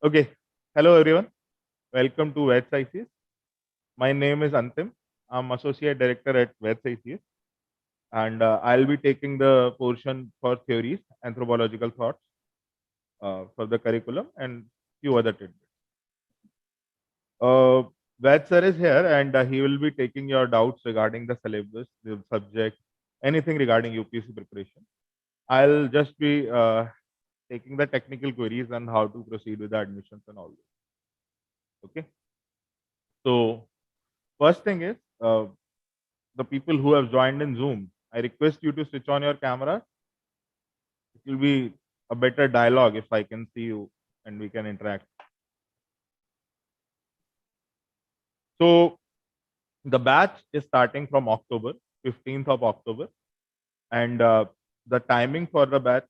Okay. Hello, everyone. Welcome to Vaids ICS. My name is Antim. I'm Associate Director at Vaids ICS, and I'll be taking the portion for theories, anthropological thoughts for the curriculum, and few other tidbits. Uh, Vaids sir is here, and he will be taking your doubts regarding the syllabus, the subject, anything regarding UPSC preparation. I'll just be taking the technical queries and how to proceed with the admissions and all this. Okay. So first thing is the people who have joined in Zoom, I request you to switch on your camera. It will be a better dialogue if I can see you and we can interact. So the batch is starting from October, 15th of October, and the timing for the batch,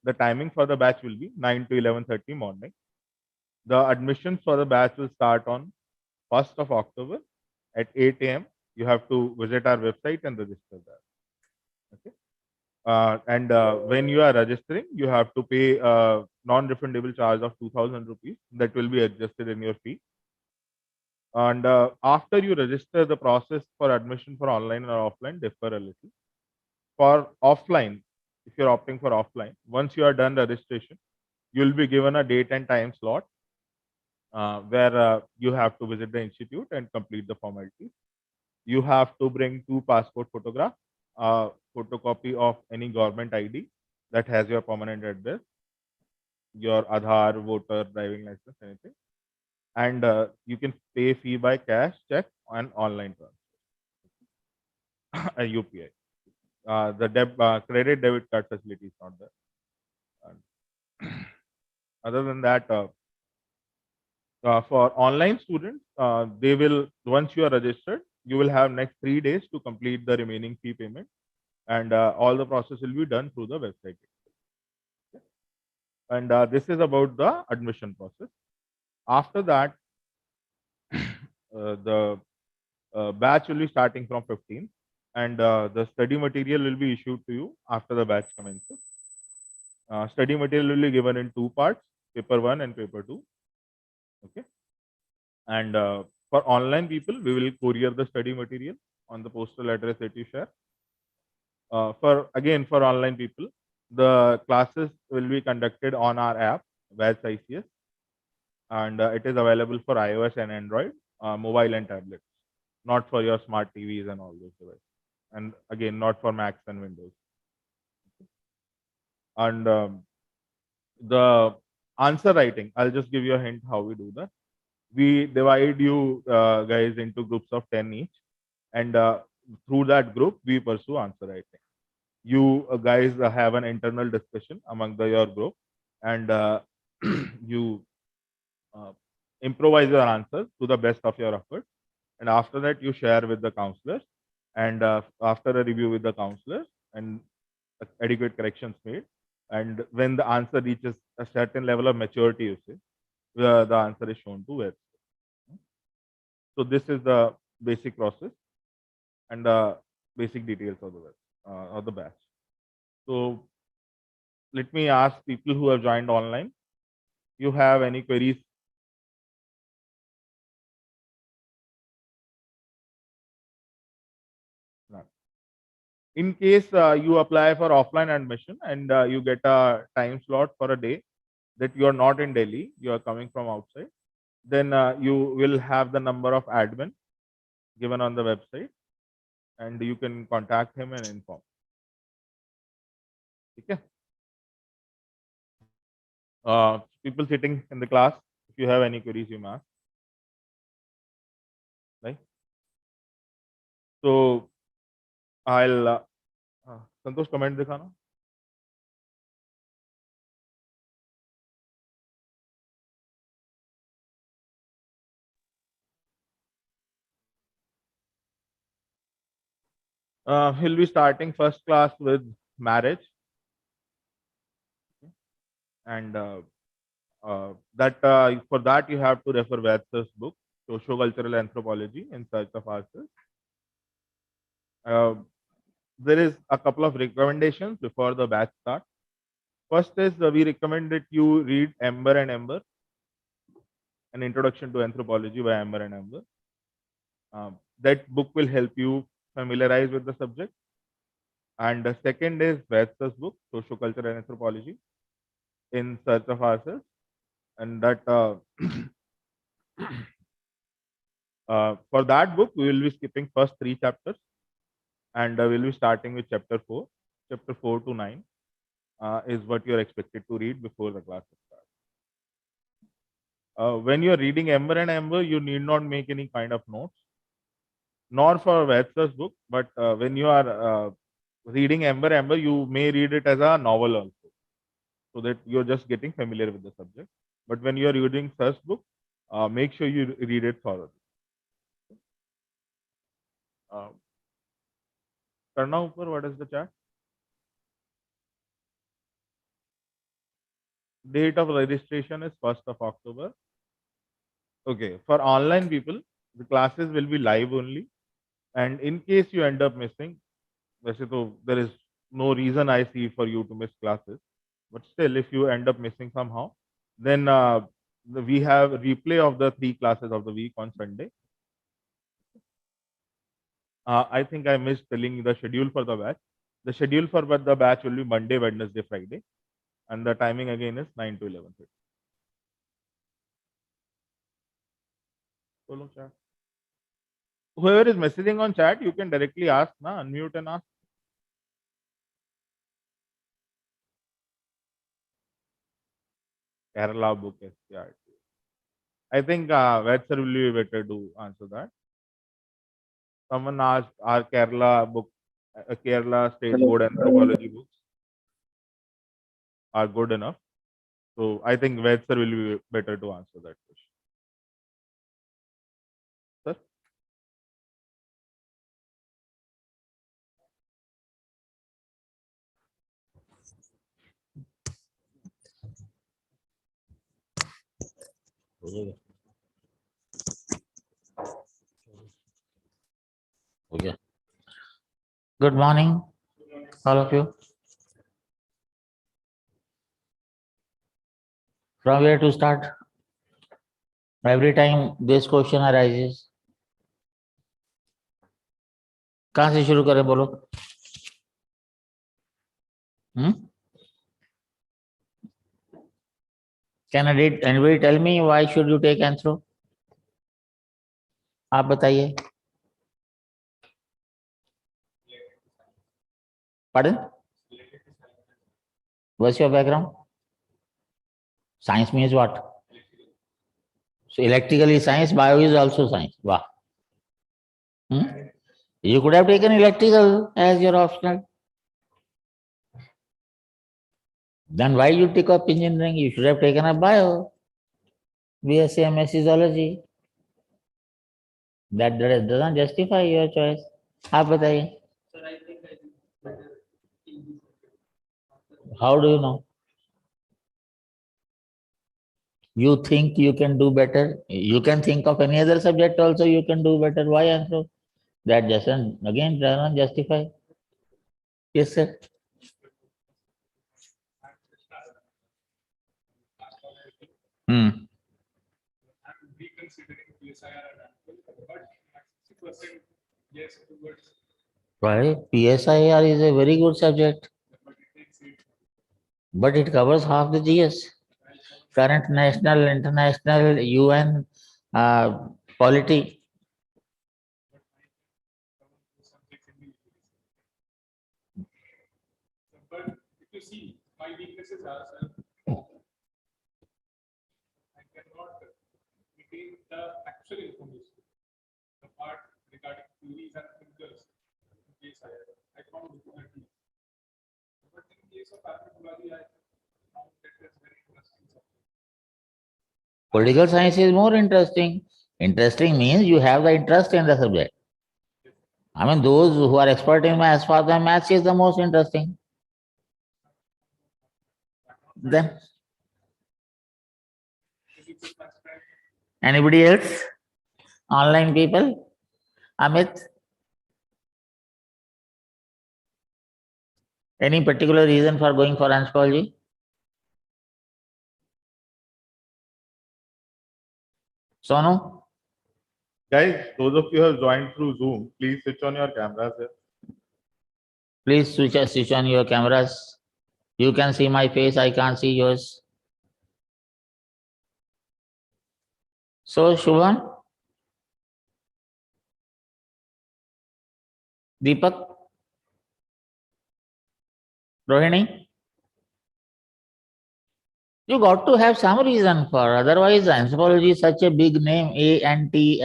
the timing for the batch will be 9 to 11:30 morning. The admissions for the batch will start on 1st of October at 8 a.m. You have to visit our website and register there. Okay. And when you are registering, you have to pay a non-refundable charge of 2,000 rupees that will be adjusted in your fee. And after you register, the process for admission for online or offline differ a little. For offline, if you're opting for offline, once you are done registration, you'll be given a date and time slot where you have to visit the institute and complete the formalities. You have to bring 2 passport photographs, photocopy of any government ID that has your permanent address, your Aadhaar, voter, driving license, anything. And you can pay fee by cash, check, and online transfer, a UPI. The credit debit card facility is not there. And other than that, for online students, they will, once you are registered, you will have next 3 days to complete the remaining fee payment, and all the process will be done through the website. And this is about the admission process. After that, the batch will be starting from 15th, and the study material will be issued to you after the batch commences. Study material will be given in 2 parts, paper 1 and paper 2. Okay. And for online people, we will courier the study material on the postal address that you share. For online people, the classes will be conducted on our app, Vaids ICS, and it is available for iOS and Android, mobile and tablets, not for your smart TVs and all those devices. And again, not for Macs and Windows. And the answer writing, I'll just give you a hint how we do that. We divide you guys into groups of 10 each, and through that group, we pursue answer writing. You guys have an internal discussion among your group, and you improvise your answers to the best of your effort. And after that, you share with the counselors, and after a review with the counselors and adequate corrections made, and when the answer reaches a certain level of maturity, you say, the answer is shown to where. So this is the basic process and the basic details of the batch. So let me ask people who have joined online, you have any queries? None. In case you apply for offline admission and you get a time slot for a day that you are not in Delhi, you are coming from outside, then you will have the number of admin given on the website, and you can contact him and inform. Okay. People sitting in the class, if you have any queries, you may ask. Right. So I'll Santosh, comment दिखाना. He'll be starting first class with marriage, and for that you have to refer Vaids' book, Socio-Cultural Anthropology in Search of Ourselves. There is a couple of recommendations before the batch starts. First is we recommend that you read Ember and Ember, an introduction to anthropology by Ember and Ember. That book will help you familiarize with the subject. And the second is Vaids' book, Socioculture and Anthropology, in Search of Ourselves. And that for that book, we will be skipping first 3 chapters, and we'll be starting with chapter 4. Chapter 4 to 9 is what you're expected to read before the class starts. When you're reading Ember and Ember, you need not make any kind of notes, nor for Vaids' book. But when you are reading Ember Ember, you may read it as a novel also, so that you're just getting familiar with the subject. But when you're reading first book, make sure you read it thoroughly. Karna Upar, what is the chat? Date of registration is 1st of October. Okay, for online people, the classes will be live only. And in case you end up missing, there is no reason I see for you to miss classes. But still, if you end up missing somehow, then we have a replay of the 3 classes of the week on Sunday. I think I missed telling the schedule for the batch. The schedule for the batch will be Monday, Wednesday, Friday. And the timing again is 9 to 11:30. Follow chat. Whoever is messaging on chat, you can directly ask, unmute and ask. Kerala book SCRT. I think Vaids sir will be better to answer that. Someone asked, our Kerala book, Kerala State Board Anthropology books are good enough? So I think Vaids sir will be better to answer that question. Sir? Okay. Good morning, all of you. From where to start? Every time this question arises, कहाँ से शुरू करें बोलो? Can anybody tell me why should you take Anthro? आप बताइए. Pardon? What's your background? Science means what? So electrical is science, bio is also science. Wow. You could have taken electrical as your optional. Then why you take up engineering? You should have taken up bio. BSc, MSc zoology. That doesn't justify your choice. आप बताइए. How do you know? You think you can do better? You can think of any other subject also you can do better. Why Anthro? That doesn't justify. Yes, sir. Why? PSIR is a very good subject, but it covers half the GS. Current national, international, UN, polity. But if you see, my weaknesses are I cannot retain the actual information. The part regarding theories and figures in case I found difficulties. But in case of anthropology, I found that is very interesting subject. Political science is more interesting. Interesting means you have the interest in the subject. I mean, those who are expert in maths, for them, maths is the most interesting. Then, anybody else? Online people? Amit? Any particular reason for going for anthropology? Sonu, Guys, those of you who have joined through Zoom, please switch on your cameras here. please switch on your cameras. You can see my face, I can't see yours. So, Shubham, Deepak, Rohini, you got to have some reason for, otherwise anthropology is such a big name, Anthropology.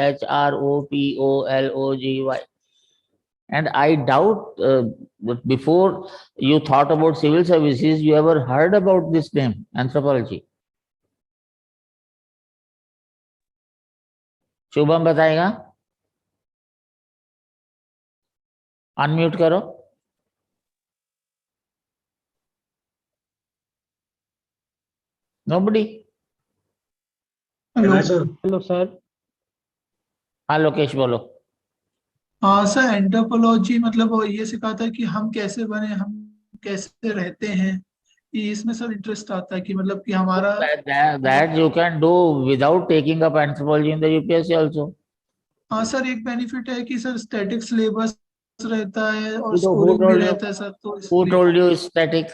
And I doubt that before you thought about civil services, you ever heard about this name, anthropology. Shubham बताएगा, unmute करो. Nobody. Hello hello sir. हाँ लोकेश बोलो. हाँ sir, anthropology मतलब वो ये सिखाता है कि हम कैसे बने, हम कैसे रहते हैं. ये इसमें सर इंटरेस्ट आता है कि मतलब कि हमारा That you can do without taking up anthropology in the UPSC also. हाँ सर, एक बेनिफिट है कि सर स्टैटिक सिलेबस रहता है और Who स्कोरिंग भी told you? रहता है सर, तो Who इसलिए told you static?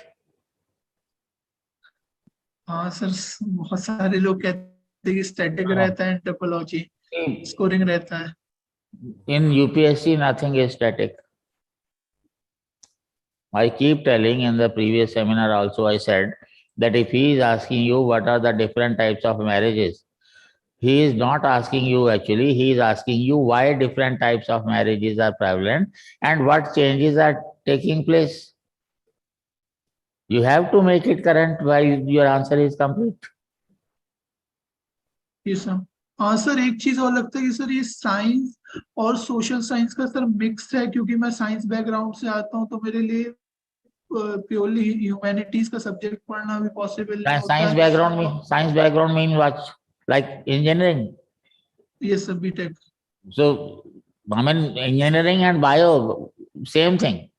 हाँ सर, बहुत सारे लोग कहते हैं कि स्टैटिक हाँ. रहता है एंथ्रोपोलॉजी, स्कोरिंग रहता है. In UPSC, nothing is static. I keep telling in the previous seminar also, I said that if he is asking you what are the different types of marriages, he is not asking you actually, he is asking you why different types of marriages are prevalent and what changes are taking place. You have to make it current while your answer is complete. ये sir हाँ sir, एक चीज और लगता है कि sir ये science और सोशल साइंस का सर मिक्स है, क्योंकि मैं साइंस बैकग्राउंड से आता हूँ, तो मेरे लिए प्योरली ह्यूमैनिटीज का सब्जेक्ट पढ़ना भी पॉसिबल नहीं होता Science background means what? Like engineering. ये सब BTech. So, I mean, engineering and bio, same thing.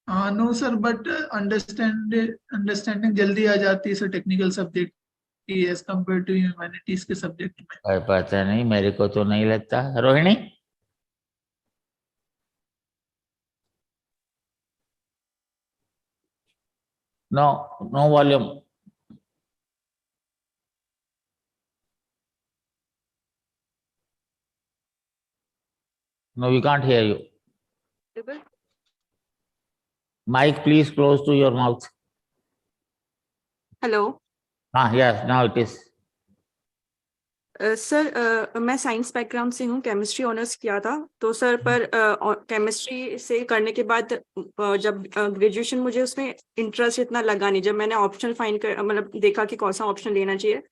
No sir, but understanding जल्दी आ जाती है सर टेक्निकल सब्जेक्ट की एज कम्पेयर टू ह्यूमैनिटीज के सब्जेक्ट में. पता नहीं, मेरे को तो नहीं लगता. Rohini? No volume. No, we can't hear you. Mic, please close to your mouth. Hello Yes, now it is. Sir, मैं साइंस बैकग्राउंड से हूँ, केमिस्ट्री ऑनर्स किया था. तो सर पर केमिस्ट्री से करने के बाद जब ग्रेजुएशन मुझे उसमें इंटरेस्ट इतना लगा नहीं. जब मैंने ऑप्शन फाइंड कर मतलब देखा कि कौन सा ऑप्शन लेना चाहिए,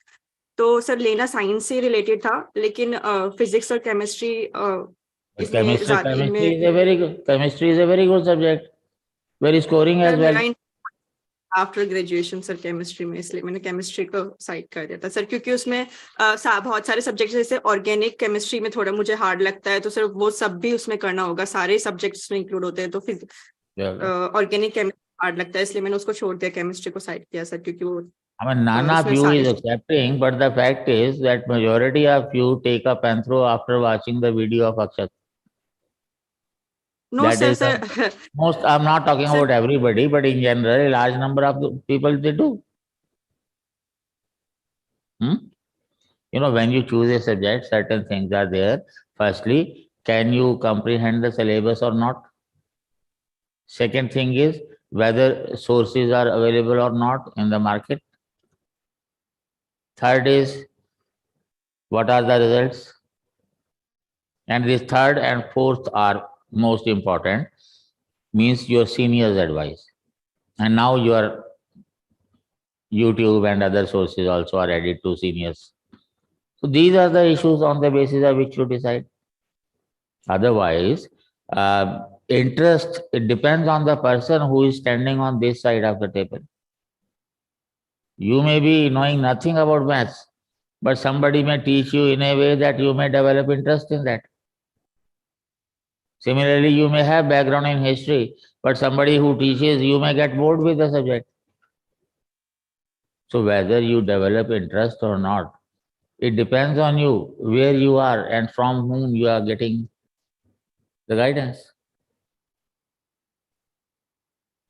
तो सर लेना साइंस से रिलेटेड था, लेकिन फिजिक्स और chemistry Chemistry is a very good subject. Very scoring as well. After graduation sir chemistry में, इसलिए मैंने केमिस्ट्री को साइड कर दिया था सर, क्योंकि उसमें बहुत सारे सब्जेक्ट जैसे ऑर्गेनिक केमिस्ट्री में थोड़ा मुझे हार्ड लगता है, तो सर वो सब भी उसमें करना होगा, सारे सब्जेक्ट्स उसमें इंक्लूड होते हैं, तो फिर ऑर्गेनिक केमिस्ट्री हार्ड लगता है, इसलिए मैंने उसको छोड़ दिया, केमिस्ट्री को साइड किया सर, क्योंकि वो I mean, none of you is accepting, but the fact is that majority of you take up Anthro after watching the video of Akshat. No That sir is the sir most, I'm not talking Sir. about everybody, but in general, a large number of the people, they do. You know, when you choose a subject, certain things are there. Firstly, can you comprehend the syllabus or not? Second thing is whether sources are available or not in the market. Third is what are the results? And this third and fourth are most important, means your seniors' advice. And now your YouTube and other sources also are added to seniors. So these are the issues on the basis of which you decide. Otherwise, interest, it depends on the person who is standing on this side of the table. You may be knowing nothing about maths, but somebody may teach you in a way that you may develop interest in that. Similarly, you may have background in history, but somebody who teaches, you may get bored with the subject. So whether you develop interest or not, It depends on you, where you are and from whom you are getting the guidance.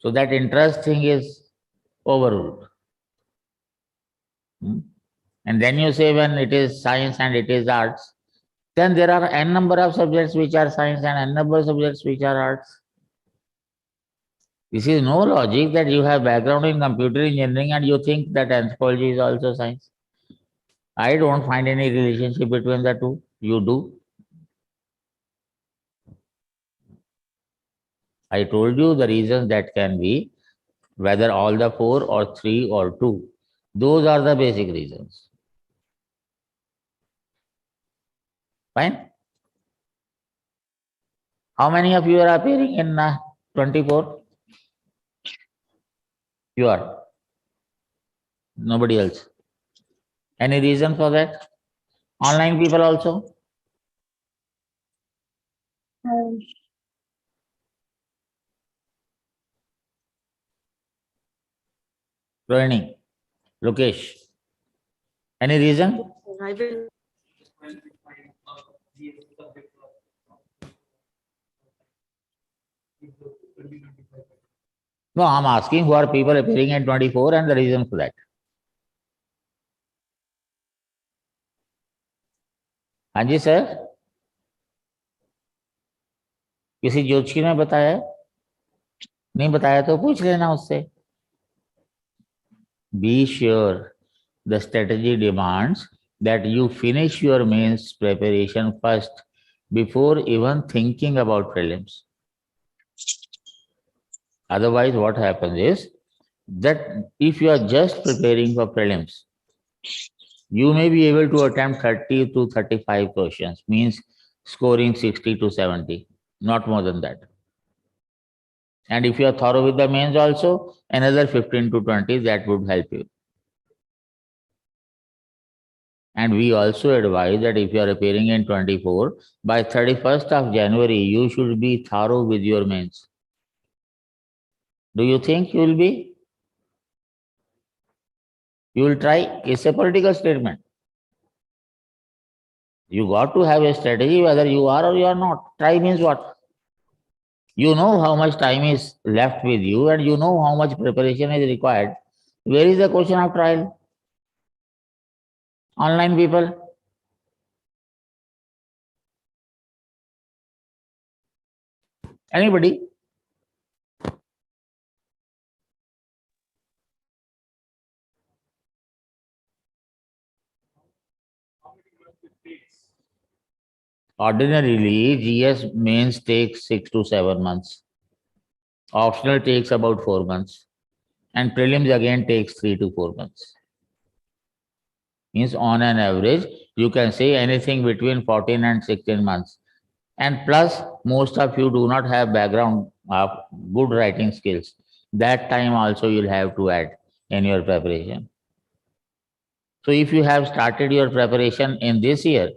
So that interest thing is overruled. And then you say when it is science and it is arts, then there are n number of subjects which are science and n number of subjects which are arts. This is no logic that you have background in computer engineering and you think that anthropology is also science. I don't find any relationship between the two. You do. I told you the reasons that can be whether all the four or three or two. Those are the basic reasons. Fine. How many of you are appearing in 24? You are. Nobody else. Any reason for that? Online people also? Rohini, Lokesh. Any reason? I will. No, I'm asking who are people appearing in 24 and the reason for that. हाँ जी sir, किसी ज्योतिषी ने बताया है? नहीं बताया तो पूछ लेना उससे. Be sure the strategy demands that you finish your mains preparation first before even thinking about prelims. Otherwise, what happens is that if you are just preparing for prelims, you may be able to attempt 30 to 35 questions, means scoring 60 to 70, not more than that. And if you are thorough with the mains also, another 15 to 20, that would help you. And we also advise that if you are appearing in 24, by 31st of January, you should be thorough with your mains. Do you think you will be? You will try? It's a political statement. You got to have a strategy whether you are or you are not. Try means what? You know how much time is left with you and you know how much preparation is required. Where is the question of trial? Online people? Anybody? How many months it takes? Ordinarily, GS mains takes 6 to 7 months. Optional takes about 4 months. And prelims again takes 3 to 4 months. Means on an average, you can say anything between 14 and 16 months. And plus, most of you do not have background of good writing skills. That time also you'll have to add in your preparation. So if you have started your preparation in this year,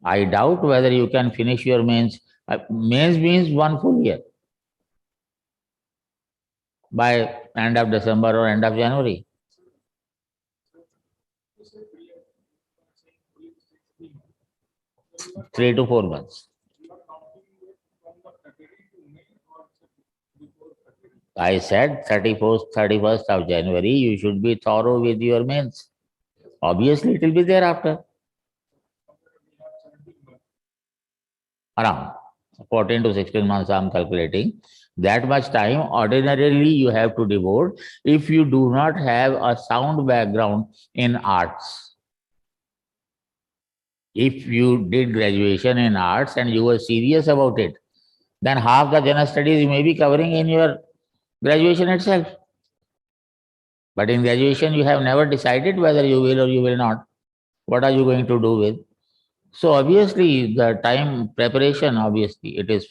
I doubt whether you can finish your mains. Mains means 1 full year by end of December or end of January. You say brilliant. Saying brilliant takes 3 months. So 3 to 4 months. you are counting it from the February to May or before February. I said 31st of January, you should be thorough with your mains. Obviously, it will be thereafter. We have 17 months. Around 14 to 16 months, I'm calculating. That much time, ordinarily, you have to devote if you do not have a sound background in arts. If you did graduation in arts and you were serious about it, then half the general studies you may be covering in your graduation itself. But in graduation, you have never decided whether you will or you will not. What are you going to do with? So obviously, the time preparation, obviously, it is.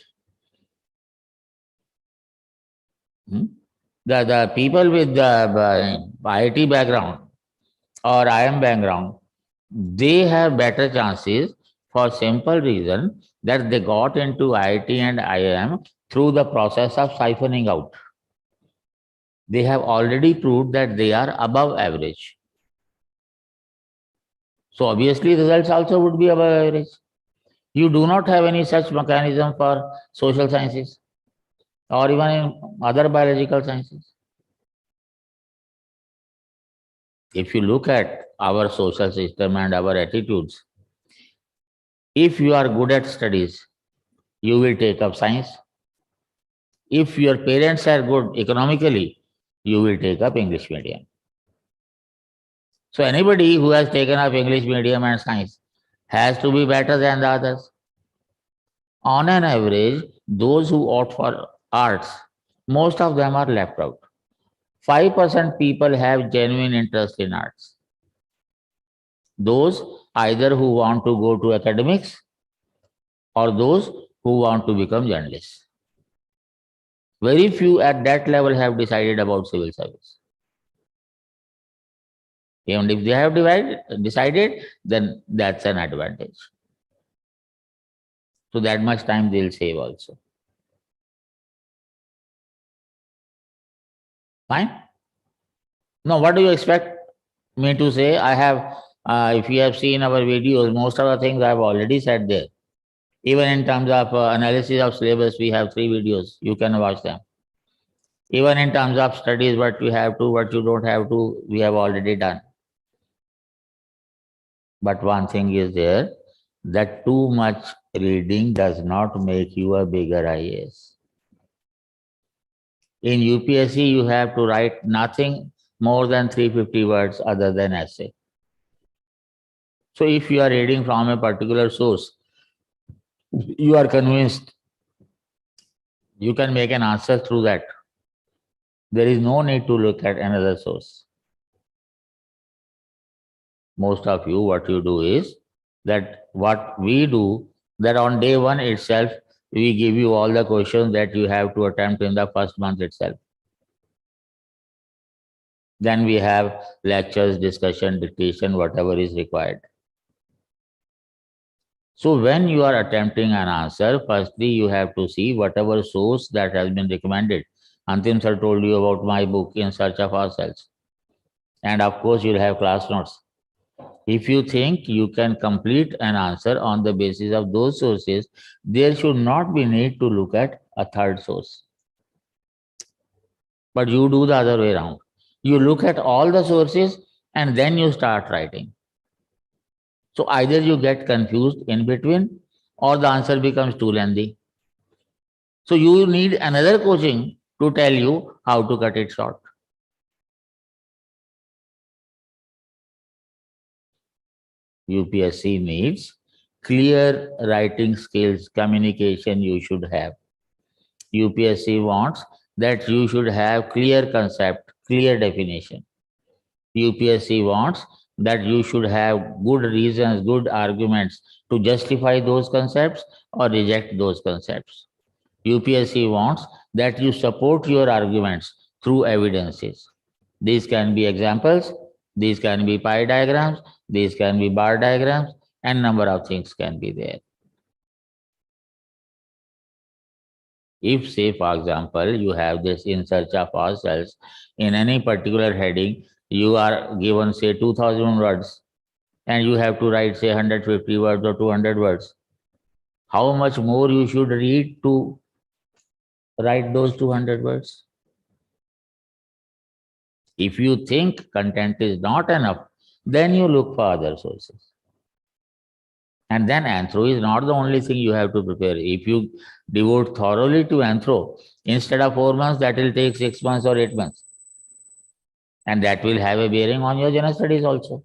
The people with the IT background or IM background, they have better chances for simple reason that they got into IT and IM through the process of siphoning out. They have already proved that they are above average. So obviously results also would be above average. You do not have any such mechanism for social sciences or even in other biological sciences. If you look at our social system and our attitudes, if you are good at studies, you will take up science. If your parents are good economically, you will take up English medium. So anybody who has taken up English medium and science has to be better than the others. On an average, those who opt for arts, most of them are left out. 5% people have genuine interest in arts. Those either who want to go to academics or those who want to become journalists. Very few at that level have decided about civil service. Even if they have decided, then that's an advantage. So that much time they'll save also. Fine? Now, what do you expect me to say? I have, if you have seen our videos, most of the things I've already said there. Even in terms of analysis of syllabus, we have 3 videos. You can watch them. Even in terms of studies, what you have to, what you don't have to, we have already done. But one thing is there, that too much reading does not make you a bigger IAS. In UPSC, you have to write nothing more than 350 words other than essay. So if you are reading from a particular source, you are convinced you can make an answer through that. There is no need to look at another source. Most of you, what you do is that what we do, that on day 1 itself, we give you all the questions that you have to attempt in the first month itself. Then we have lectures, discussion, dictation, whatever is required. So when you are attempting an answer, firstly, you have to see whatever source that has been recommended. Antim sir told you about my book, In Search of Ourselves. And of course, you'll have class notes. If you think you can complete an answer on the basis of those sources, there should not be need to look at a third source. But you do the other way around. You look at all the sources and then you start writing. So either you get confused in between or the answer becomes too lengthy. So you need another coaching to tell you how to cut it short. UPSC needs clear writing skills, communication you should have. UPSC wants that you should have clear concept, clear definition. UPSC wants that you should have good reasons, good arguments to justify those concepts or reject those concepts. UPSC wants that you support your arguments through evidences. These can be examples, these can be pie diagrams, these can be bar diagrams, and number of things can be there. If, say, for example, you have this In Search of Ourselves, in any particular heading, you are given, say, 2000 words, and you have to write, say, 150 words or 200 words. How much more you should read to write those 200 words? If you think content is not enough, then you look for other sources. And then Anthro is not the only thing you have to prepare. If you devote thoroughly to Anthro, instead of 4 months, that will take 6 months or 8 months. And that will have a bearing on your general studies also.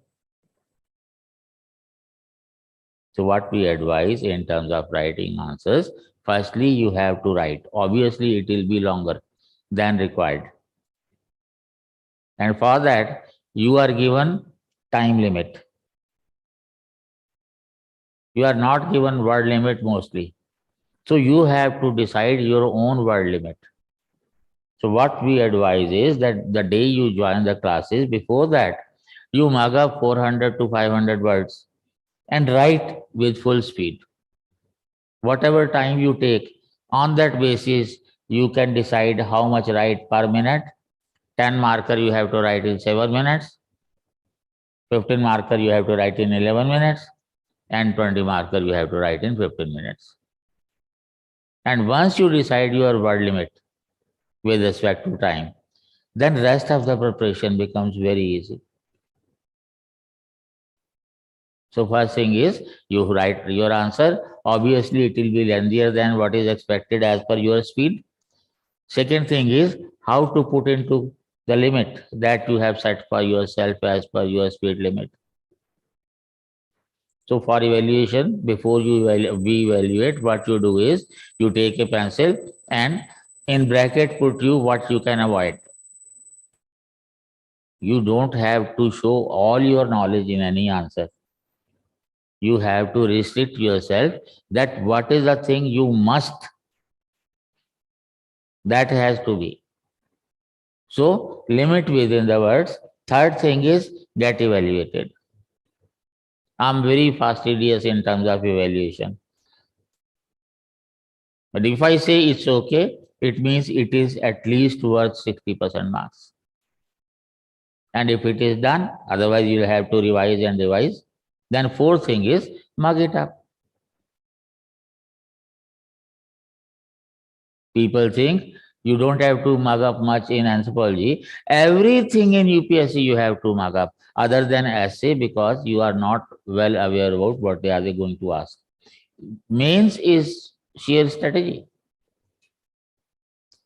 So what we advise in terms of writing answers, firstly, you have to write. Obviously, it will be longer than required. And for that, you are given time limit. You are not given word limit mostly. So you have to decide your own word limit. So what we advise is that the day you join the classes, before that, you mug up 400 to 500 words and write with full speed. Whatever time you take, on that basis, you can decide how much write per minute. 10 marker you have to write in 7 minutes. 15 marker you have to write in 11 minutes, and 20 marker you have to write in 15 minutes. And once you decide your word limit with respect to time, then rest of the preparation becomes very easy. So first thing is you write your answer. Obviously, it will be lengthier than what is expected as per your speed. Second thing is how to put into the limit that you have set for yourself as per your speed limit. So for evaluation, before you evaluate, what you do is you take a pencil and in bracket put you what you can avoid. You don't have to show all your knowledge in any answer. You have to restrict yourself that what is the thing you must, that has to be. So limit within the words. Third thing is get evaluated. I'm very fastidious in terms of evaluation. But if I say it's okay, it means it is at least worth 60% marks. And if it is done, otherwise you'll have to revise and revise. Then fourth thing is mug it up. People think you don't have to mug up much in anthropology. Everything in UPSC you have to mug up, other than essay, because you are not well aware about what they are going to ask. Mains is sheer strategy.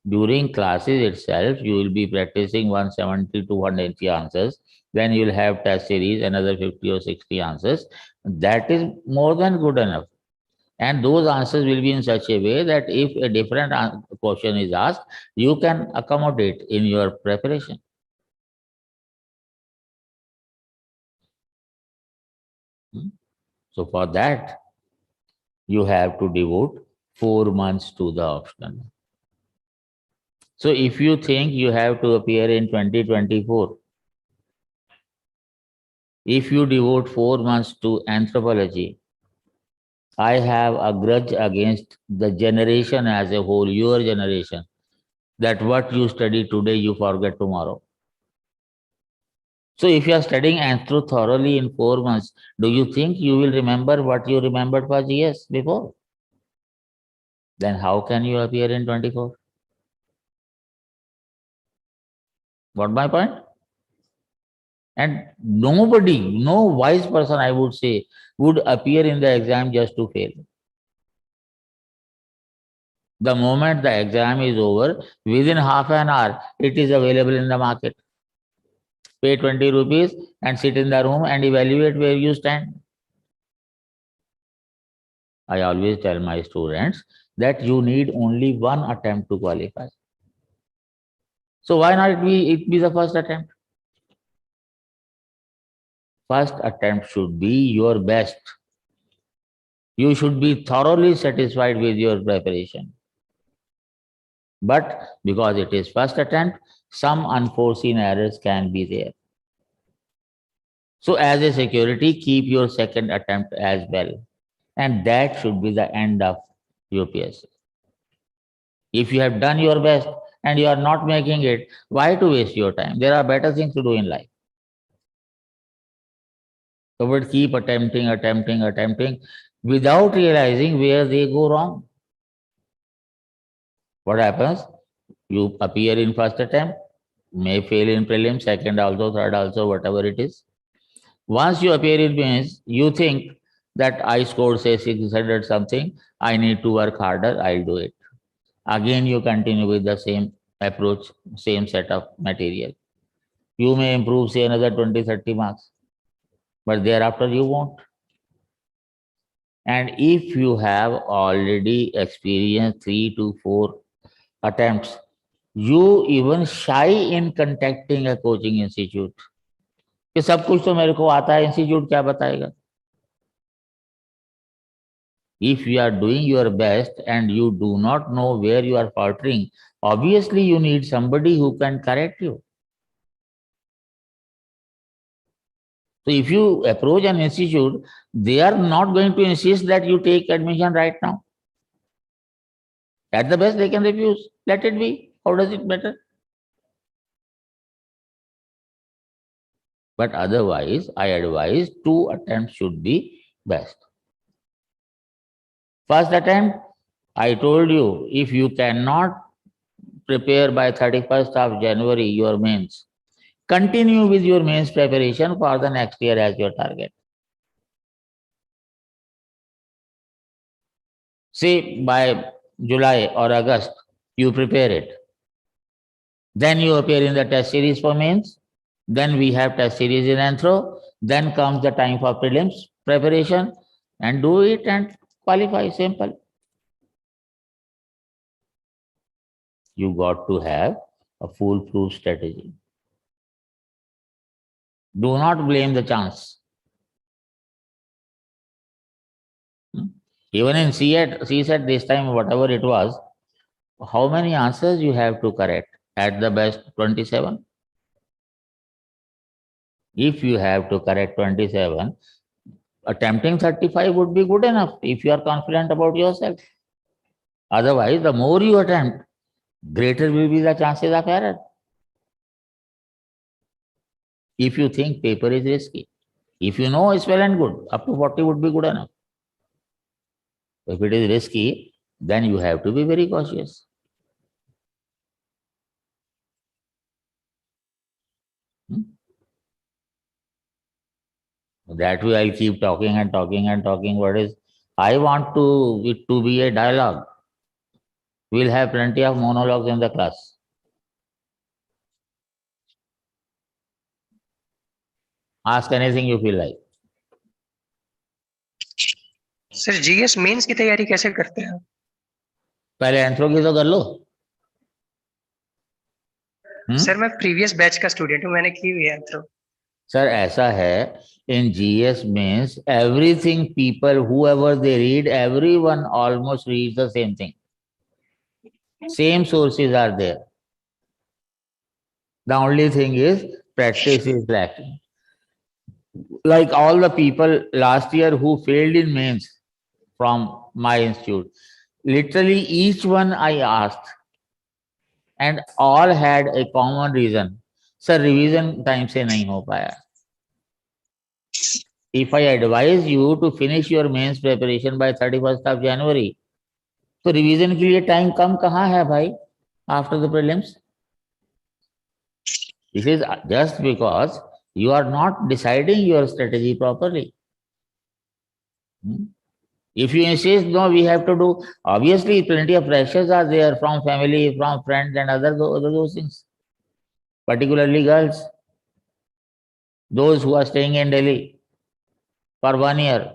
During classes itself, you will be practicing 170 to 180 answers. Then you will have test series, another 50 or 60 answers. That is more than good enough. And those answers will be in such a way that if a different question is asked, you can accommodate in your preparation. So for that, you have to devote 4 months to the optional. So if you think you have to appear in 2024, if you devote 4 months to anthropology, I have a grudge against the generation as a whole, your generation, that what you study today, you forget tomorrow. So if you are studying Anthro thoroughly in 4 months, do you think you will remember what you remembered for GS before? Then how can you appear in 24? Got my point? And nobody, no wise person, I would say, would appear in the exam just to fail. The moment the exam is over, within half an hour, it is available in the market. Pay 20 rupees and sit in the room and evaluate where you stand. I always tell my students that you need only one attempt to qualify. So why not it be the first attempt? First attempt should be your best. You should be thoroughly satisfied with your preparation. But because it is first attempt, some unforeseen errors can be there. So as a security, keep your second attempt as well. And that should be the end of UPSC. If you have done your best and you are not making it, why to waste your time? There are better things to do in life. So but keep attempting without realizing where they go wrong. What happens? You appear in first attempt, may fail in prelim, second also, third also, whatever it is. Once you appear in mains, you think that I scored say 600 something, I need to work harder, I'll do it. Again, you continue with the same approach, same set of material. You may improve say another 20, 30 marks, but thereafter you won't. And if you have already experienced 3 to 4 attempts, you even shy in contacting a coaching institute. कि सब कुछ तो मेरे को आता है, institute क्या बताएगा? If you are doing your best and you do not know where you are faltering, obviously you need somebody who can correct you. So if you approach an institute, they are not going to insist that you take admission right now. At the best, they can refuse. Let it be. How does it matter? But otherwise, I advise 2 attempts should be best. First attempt, I told you, if you cannot prepare by 31st of January your mains, continue with your mains preparation for the next year as your target. Say by July or August, you prepare it. Then you appear in the test series for mains. Then we have test series in Anthro. Then comes the time for prelims preparation, and do it and qualify. Simple. You got to have a foolproof strategy. Do not blame the chance. Even in CSET this time, whatever it was, how many answers you have to correct? At the best, 27. If you have to correct 27, attempting 35 would be good enough if you are confident about yourself. Otherwise, the more you attempt, greater will be the chances of error. If you think paper is risky, if you know it's well and good, up to 40 would be good enough. If it is risky, then you have to be very cautious. That way I'll keep talking and talking and talking. What is, I want it to be a dialogue. We'll have plenty of monologues in the class. Ask anything you feel like. Sir GS mains की तैयारी कैसे करते हैं? पहले anthro की तो कर लो। Sir मैं प्रीवियस बैच का स्टूडेंट हूँ, मैंने की हुई है एंथ्रो। सर ऐसा है, in GS means everything people whoever they read, everyone almost reads the same thing. Same sources are there. The only thing is practice is lacking. Like all the people last year who failed in mains from my institute, literally each one I asked and all had a common reason. Sir, revision time se nahi ho paya. If I advise you to finish your mains preparation by 31st of January, तो revision के लिए time कम कहाँ है भाई after the prelims? This is just because you are not deciding your strategy properly. If you insist, no, we have to do, obviously plenty of pressures are there from family, from friends and other those things. Particularly girls, those who are staying in Delhi for 1 year.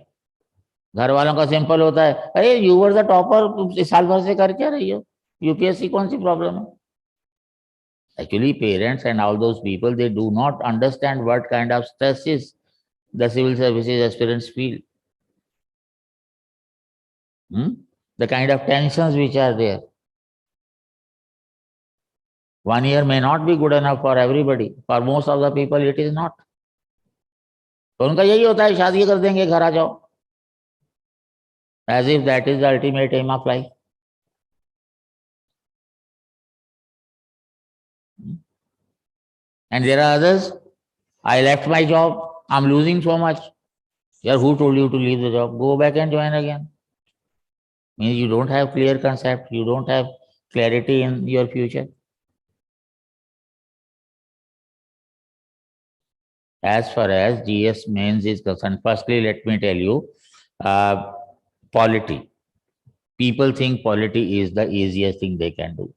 घर वालों का simple होता है, अरे you were the topper, साल भर से कर क्या रही हो, यूपीएससी कौन सी प्रॉब्लम है? Actually, parents and all those people, they do not understand what kind of stresses the civil services aspirants feel. The kind of tensions which are there. 1 year may not be good enough for everybody. For most of the people, it is not. तो उनका यही होता है, शादी कर देंगे, घर आ जाओ. As if that is the ultimate aim of life. And there are others, I left my job, I'm losing so much. Yeah, who told you to leave the job? Go back and join again. Means you don't have clear concept, you don't have clarity in your future. As far as GS mains is concerned, firstly, let me tell you, polity. People think polity is the easiest thing they can do.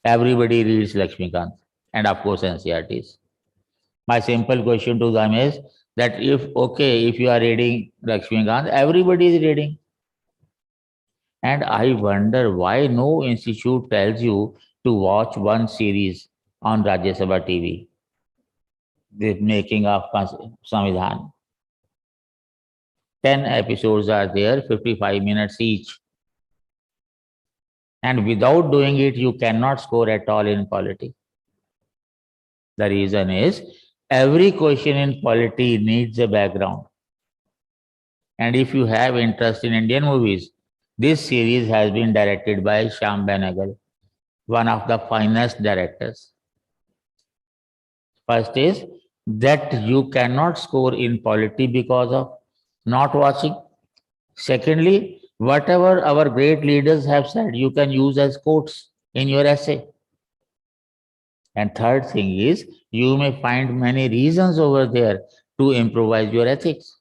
Everybody reads Lakshmikant and of course NCERTs. My simple question to them is that if you are reading Lakshmikant, everybody is reading. And I wonder why no institute tells you to watch one series on Rajya Sabha TV, the making of Samvidhan. 10 episodes are there, 55 minutes each. And without doing it, you cannot score at all in polity. The reason is, every question in polity needs a background. And if you have interest in Indian movies, this series has been directed by Shyam Benegal, one of the finest directors. First is that you cannot score in polity because of not watching. Secondly, whatever our great leaders have said, you can use as quotes in your essay. And third thing is, you may find many reasons over there to improvise your ethics.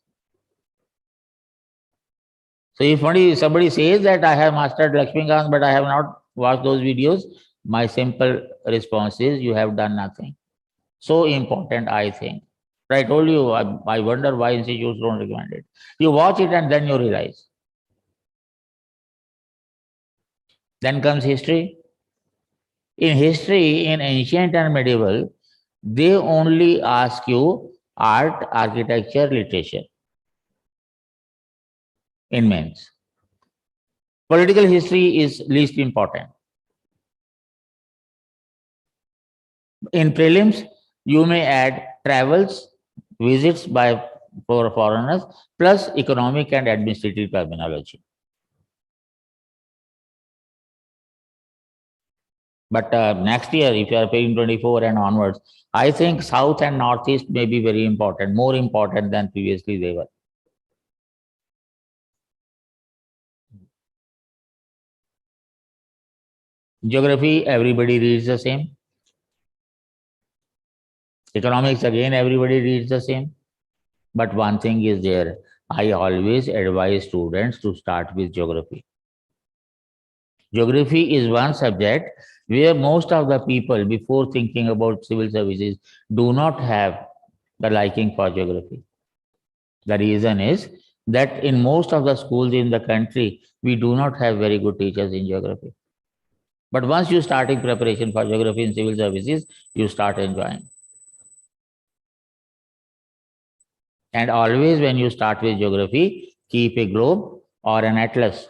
So if somebody says that I have mastered Lakshmikant, but I have not watched those videos, my simple response is you have done nothing. So important, I think. But I told you, I wonder why institutes don't recommend it. You watch it and then you realize. Then comes history. In history, in ancient and medieval, they only ask you art, architecture, literature in mains. Political history is least important. In prelims, you may add travels, visits by for foreigners, plus economic and administrative terminology. But next year, if you are paying 24 and onwards, I think South and Northeast may be very important, more important than previously they were. Geography, everybody reads the same. Economics, again, everybody reads the same. But one thing is there, I always advise students to start with geography. Geography is one subject where most of the people, before thinking about civil services, do not have the liking for geography. The reason is that in most of the schools in the country, we do not have very good teachers in geography. But once you start in preparation for geography in civil services, you start enjoying. And always when you start with geography, keep a globe or an atlas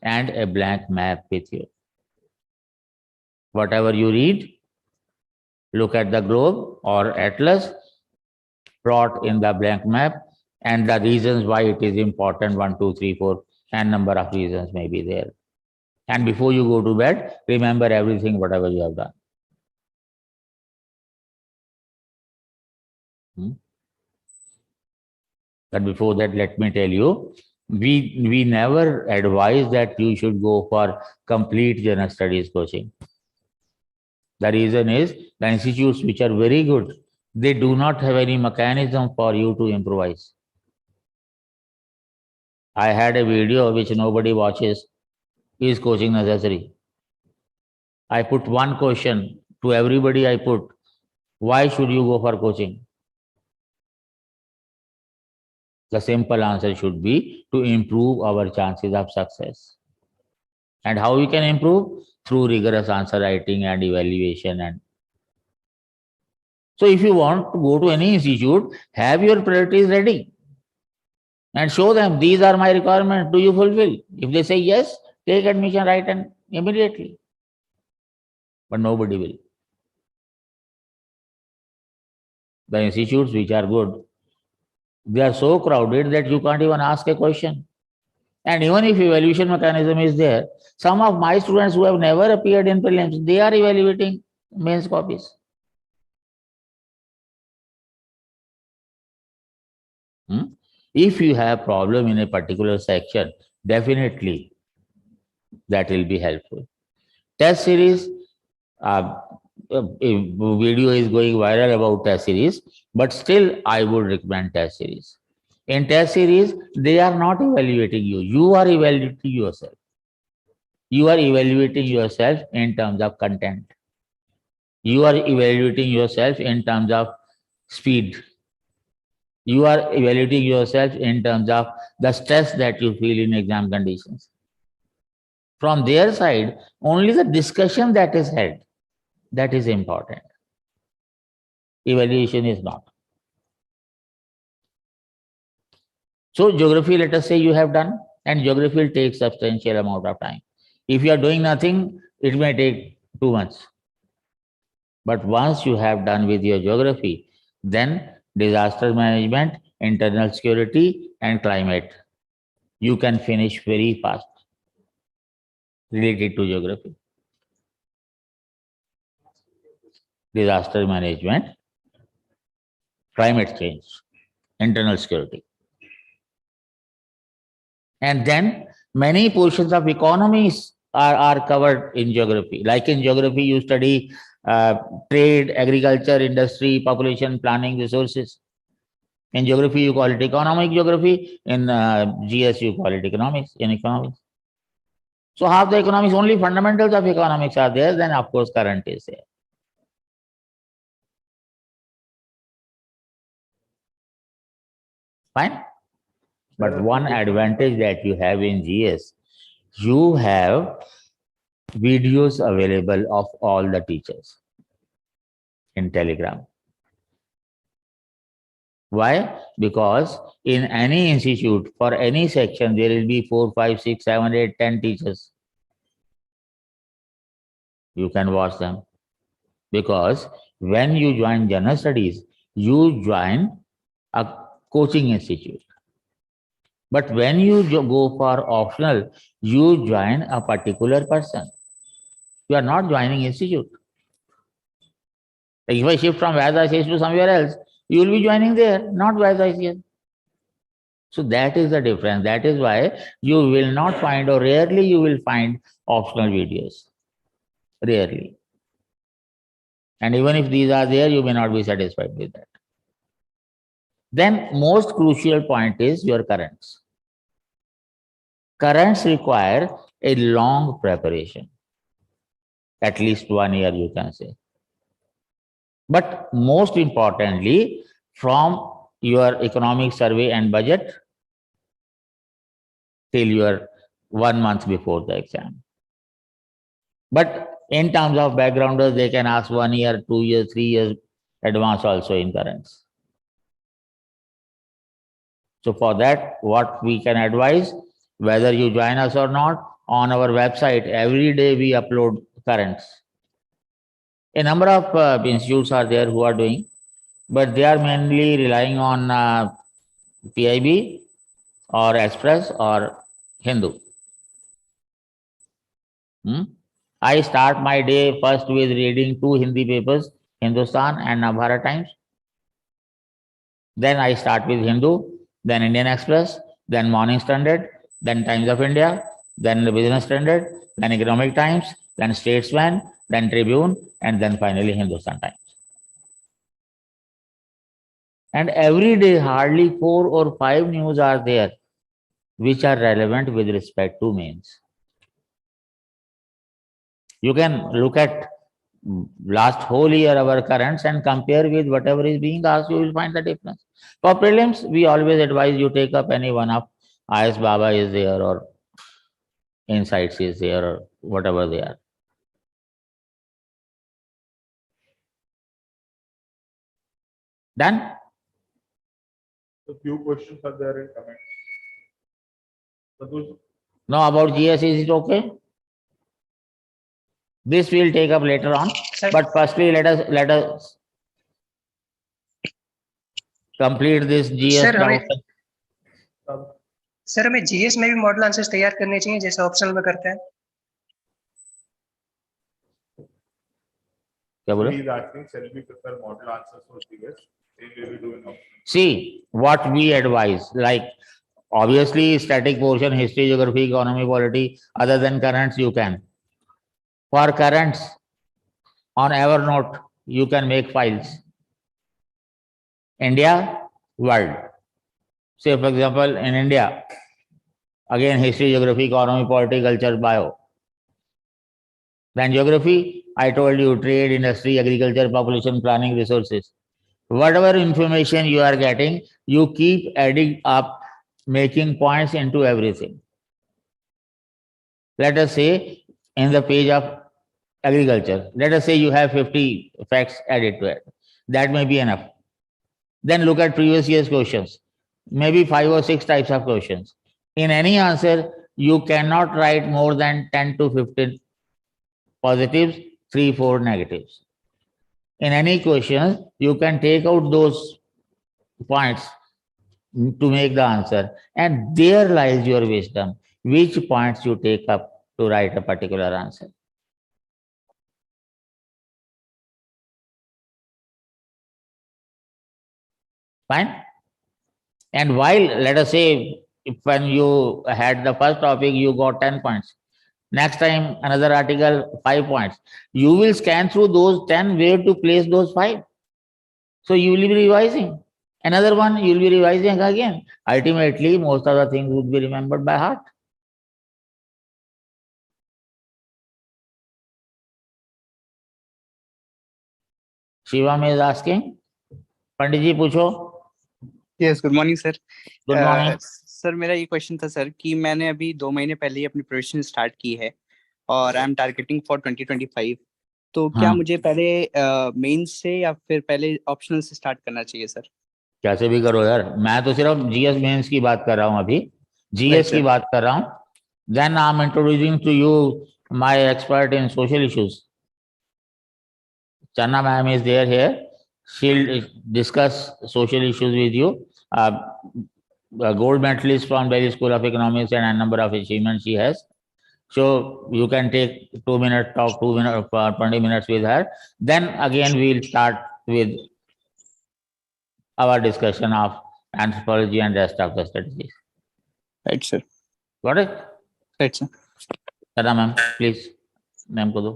and a blank map with you. Whatever you read, look at the globe or atlas, plot in the blank map, and the reasons why it is important, 1, 2, 3, 4, and number of reasons may be there. And before you go to bed, remember everything, whatever you have done. But before that, let me tell you, we never advise that you should go for complete general studies coaching. The reason is the institutes which are very good, they do not have any mechanism for you to improvise. I had a video which nobody watches. Is coaching necessary? I put one question to everybody. I put, why should you go for coaching? The simple answer should be to improve our chances of success. And how we can improve? Through rigorous answer writing and evaluation. And so if you want to go to any institute, have your priorities ready and show them these are my requirements. Do you fulfill? If they say yes, take admission right and immediately. But nobody will. The institutes which are good, they are so crowded that you can't even ask a question. And even if evaluation mechanism is there, some of my students who have never appeared in prelims, they are evaluating mains copies. If you have problem in a particular section, definitely that will be helpful. Test series, a video is going viral about test series, but still I would recommend test series. In test series, they are not evaluating you. You are evaluating yourself. You are evaluating yourself in terms of content. You are evaluating yourself in terms of speed. You are evaluating yourself in terms of the stress that you feel in exam conditions. From their side, only the discussion that is held, that is important. Evaluation is not. So geography, let us say you have done, and geography will take substantial amount of time. If you are doing nothing, it may take 2 months. But once you have done with your geography, then disaster management, internal security, and climate, you can finish very fast related to geography. Disaster management, climate change, internal security. And then many portions of economies are covered in geography. Like in geography, you study trade, agriculture, industry, population, planning, resources. In geography, you call it economic geography. In GS, you call it economics, in economics. So half the economics, only fundamentals of economics are there, then of course current is there. Fine? But one advantage that you have in GS, you have videos available of all the teachers in Telegram. Why? Because in any institute, for any section, there will be 4, 5, 6, 7, 8, 10 teachers. You can watch them. Because when you join general studies, you join a coaching institute. But when you go for optional, you join a particular person. You are not joining institute. If I shift from Vaids ICS to somewhere else, you will be joining there, not Vaids ICS. So that is the difference. That is why you will not find, or rarely you will find, optional videos. Rarely. And even if these are there, you may not be satisfied with that. Then most crucial point is your currents. Currents require a long preparation. At least 1 year, you can say. But most importantly, from your economic survey and budget till your 1 month before the exam. But in terms of backgrounders, they can ask 1 year, 2 years, 3 years advance also in currents. So for that, what we can advise, whether you join us or not, on our website, every day we upload currents. A number of institutes are there who are doing, but they are mainly relying on PIB or Express or Hindu. I start my day first with reading 2 Hindi papers, Hindustan and Navbharat Times. Then I start with Hindu, then Indian Express, then Morning Standard, then Times of India, then the Business Standard, then Economic Times, then Statesman, then Tribune, and then finally Hindustan Times. And every day hardly 4 or 5 news are there which are relevant with respect to mains. You can look at last whole year our currents and compare with whatever is being asked, you will find the difference. For prelims, we always advise you take up any one of IS Baba is there or Insights is there or whatever they are. Done? A few questions are there in comments. No, about GS, is it okay? This we'll take up later on. Sir. But firstly, let us complete this GS. Sir हमें GS में भी model answers तैयार करने चाहिए जैसे optional में करते हैं. क्या बोले? He is asking, shall we prepare model answers for GS? Same way we do in optional. See, what we advise, like obviously static portion, history, geography, economy, polity, other than currents, you can. For currents, on Evernote, you can make files. India, world. Say, for example, in India, again, history, geography, economy, polity, culture, bio. Then geography, I told you, trade, industry, agriculture, population, planning, resources. Whatever information you are getting, you keep adding up, making points into everything. Let us say, in the page of agriculture, let us say you have 50 facts added to it. That may be enough. Then look at previous year's questions. Maybe 5 or 6 types of questions. In any answer, you cannot write more than 10 to 15 positives, 3, 4 negatives. In any question, you can take out those points to make the answer. And there lies your wisdom, which points you take up to write a particular answer. Fine. And while, let us say, if when you had the first topic, you got 10 points. Next time, another article, 5 points. You will scan through those 10, where to place those 5. So you will be revising. Another one, you will be revising again. Ultimately, most of the things would be remembered by heart. Shivam is asking. पंडित जी पूछो. Yes, good morning sir. Good morning. Sir मेरा ये question था sir कि मैंने अभी 2 महीने पहले ही अपनी प्रिपरेशन स्टार्ट की है और आई एम टारगेटिंग फॉर 2025. तो क्या मुझे पहले मेंस से या फिर पहले ऑप्शनल से स्टार्ट करना चाहिए सर? कैसे भी करो यार, मैं तो सिर्फ जीएस मेंस की बात कर रहा हूँ अभी. जीएस की बात कर रहा हूँ. Then I am introducing to you my expert in social issues. Channa ma'am is there here. She'll discuss social issues with you. A gold medalist from Delhi School of Economics and a number of achievements she has. So you can take 2 minute talk, 2 minutes, 20 minutes with her. Then again we'll start with our discussion of anthropology and rest of the strategies. Right, sir. Got it? Right, sir. Channa ma'am, please. Ma'am ko do.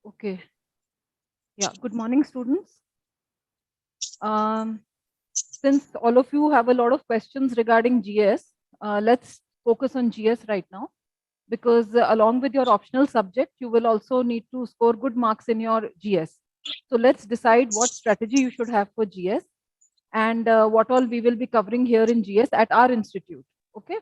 Okay. Yeah, good morning, students. Since all of you have a lot of questions regarding GS, let's focus on GS right now, because along with your optional subject, you will also need to score good marks in your GS. So let's decide what strategy you should have for GS and what all we will be covering here in GS at our institute. Okay.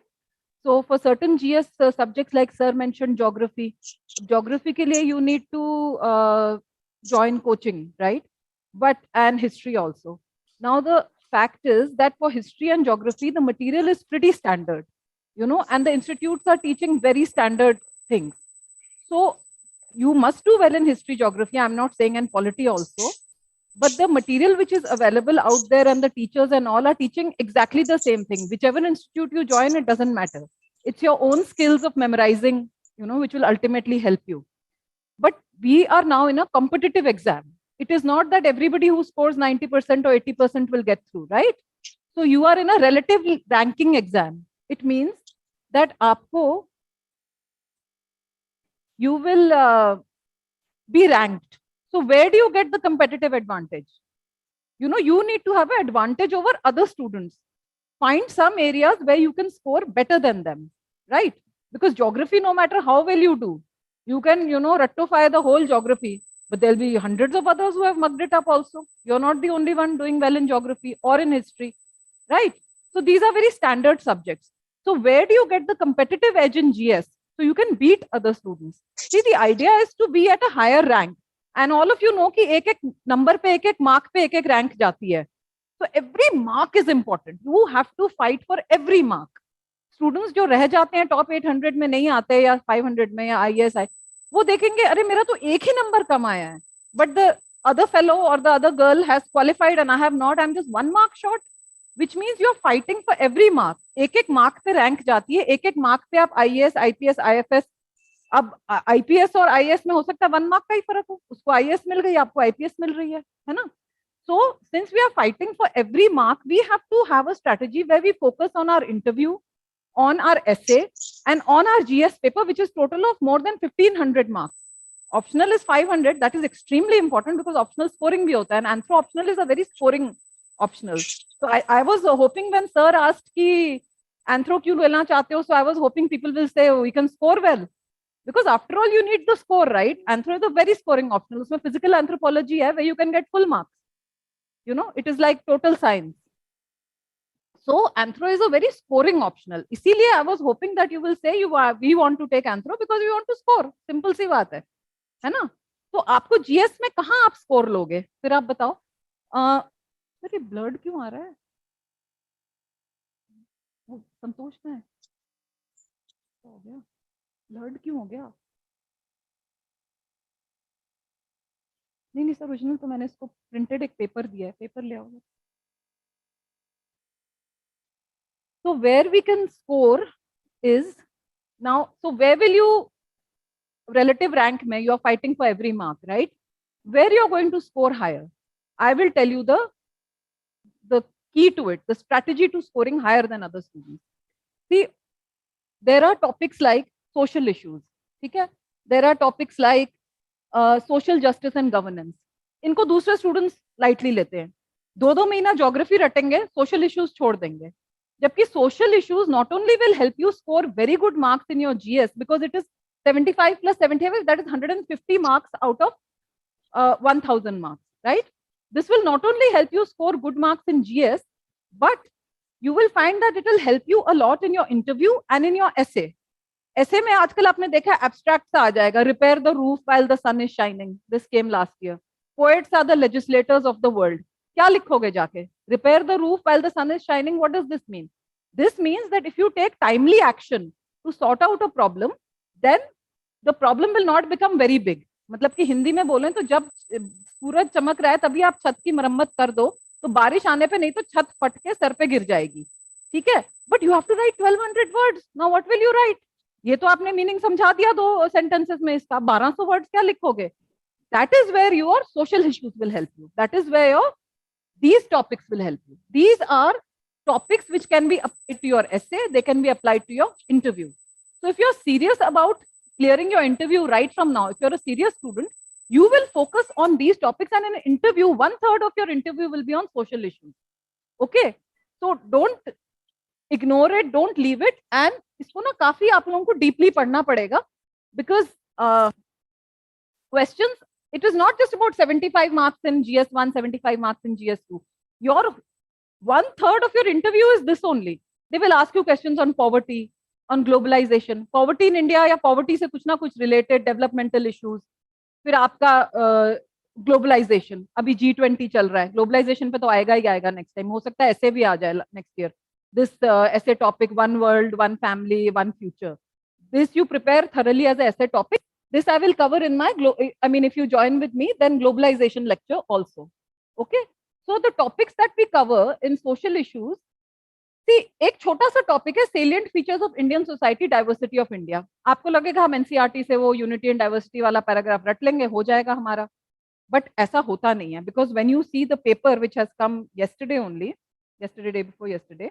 So for certain GS subjects, like sir mentioned, geography ke liye you need to join coaching, right? But and history also. Now the fact is that for history and geography, the material is pretty standard, you know, and the institutes are teaching very standard things. So you must do well in history, geography. I'm not saying, and polity also. But the material which is available out there and the teachers and all are teaching exactly the same thing. Whichever institute you join, it doesn't matter. It's your own skills of memorizing, you know, which will ultimately help you. But we are now in a competitive exam. It is not that everybody who scores 90% or 80% will get through, right? So you are in a relative ranking exam. It means that you will be ranked. So where do you get the competitive advantage? You know, you need to have an advantage over other students. Find some areas where you can score better than them, right? Because geography, no matter how well you do, you can, you know, rectify the whole geography, but there'll be hundreds of others who have mucked it up also. You're not the only one doing well in geography or in history, right? So these are very standard subjects. So where do you get the competitive edge in GS? So you can beat other students. See, the idea is to be at a higher rank. And all of you know कि एक number पे एक mark पे एक rank जाती है. So every mark is important. You have to fight for every mark. Students जो रह जाते हैं top 800 में नहीं आते या 500 में या ISI, वो देखेंगे अरे मेरा तो एक ही number कम आया है. But the other fellow or the other girl has qualified and I have not. I'm just 1 mark short. Which means you're fighting for every mark. एक mark पे rank जाती है. एक mark पे आप IAS, IPS, IFS. अब IPS और IAS में हो सकता है 1 mark का ही फर्क हो. उसको IAS मिल गई, आपको IPS मिल रही है ना? So since we are fighting for every mark, we have to have a strategy where we focus on our interview, on our essay, and on our GS paper, which is total of more than 1500 marks. Optional is 500. That is extremely important because optional scoring bhi hota hai, and Anthro optional is a very scoring optional. So I was hoping when sir asked ki Anthro kyun lena chahte ho, so I was hoping people will say, oh, we can score well. Because after all, you need the score, right? Anthro is a very scoring optional. उसमें physical anthropology है, where you can get full marks. You know, it is like total science. So Anthro is a very scoring optional. इसीलिए I was hoping that you will say we want to take Anthro because we want to score. Simple सी बात है ना? तो आपको GS में कहाँ आप score लोगे? फिर आप बताओ. अरे ब्लड क्यों आ रहा है? वो संतोष में हो गया. ब्लड क्यों हो गया? नहीं सर, ओरिजिनल तो मैंने इसको प्रिंटेड एक पेपर दिया है. पेपर ले आओ. So where we can score is now, so where will you relative rank mein, you are fighting for every mark, right? Where you are going to score higher? I will tell you the key to it, the strategy to scoring higher than other students. See, there are topics like social issues, okay? There are topics like social justice and governance. इनको दूसरे students lightly लेते हैं. 2-2 महीना geography रटेंगे, social issues छोड़ देंगे. जबकि social issues not only will help you score very good marks in your GS because it is 75 plus 75, that is 150 marks out of 1000 marks, right? This will not only help you score good marks in GS, but you will find that it will help you a lot in your interview and in your essay. Essay में आजकल आपने देखा abstract सा आ जाएगा, repair the roof while the sun is shining. This came last year. Poets are the legislators of the world. क्या लिखोगे जाके? Repair the roof while the sun is shining. What does this mean? This means that if you take timely action to sort out a problem, then the problem will not become very big. मतलब कि हिंदी में बोलें तो जब सूरज चमक रहा है तभी आप छत की मरम्मत कर दो, तो बारिश आने पे नहीं तो छत फट के सर पे गिर जाएगी. ठीक है? But you have to write 1200 words. Now what will you write? ये तो आपने मीनिंग समझा दिया 2 sentences में, इसका 1200 words क्या लिखोगे? That is where your social issues will help you. That is where these topics will help you. These are topics which can be applied to your essay, they can be applied to your interview. So if you're serious about clearing your interview right from now, if you're a serious student, you will focus on these topics, and in an interview, 1/3 of your interview will be on social issues. Okay? So don't ignore it, don't leave it, and इसको ना काफी आप लोगों को deeply पढ़ना पड़ेगा, because questions, it is not just about 75 marks in GS1, 75 marks in GS2. Your 1/3 of your interview is this only. They will ask you questions on poverty, on globalization, poverty in India या poverty से कुछ ना कुछ related developmental issues. फिर आपका globalisation, अभी G20 चल रहा है, ग्लोबलाइजेशन पे तो आएगा ही आएगा नेक्स्ट टाइम. हो सकता है ऐसे भी आ जाए नेक्स्ट ईयर. दिस ऐसे topic, one world, one family, one future. This you prepare thoroughly as an essay topic. This I will cover in my, I mean, if you join with me, then globalization lecture also. Okay. So the topics that we cover in social issues, see, एक छोटा सा topic है salient features of Indian society, diversity of India. आपको लगेगा हम NCERT से वो unity and diversity वाला पैराग्राफ रट लेंगे, हो जाएगा हमारा. But ऐसा होता नहीं है, because when you see the paper which has come yesterday only, yesterday, day before yesterday,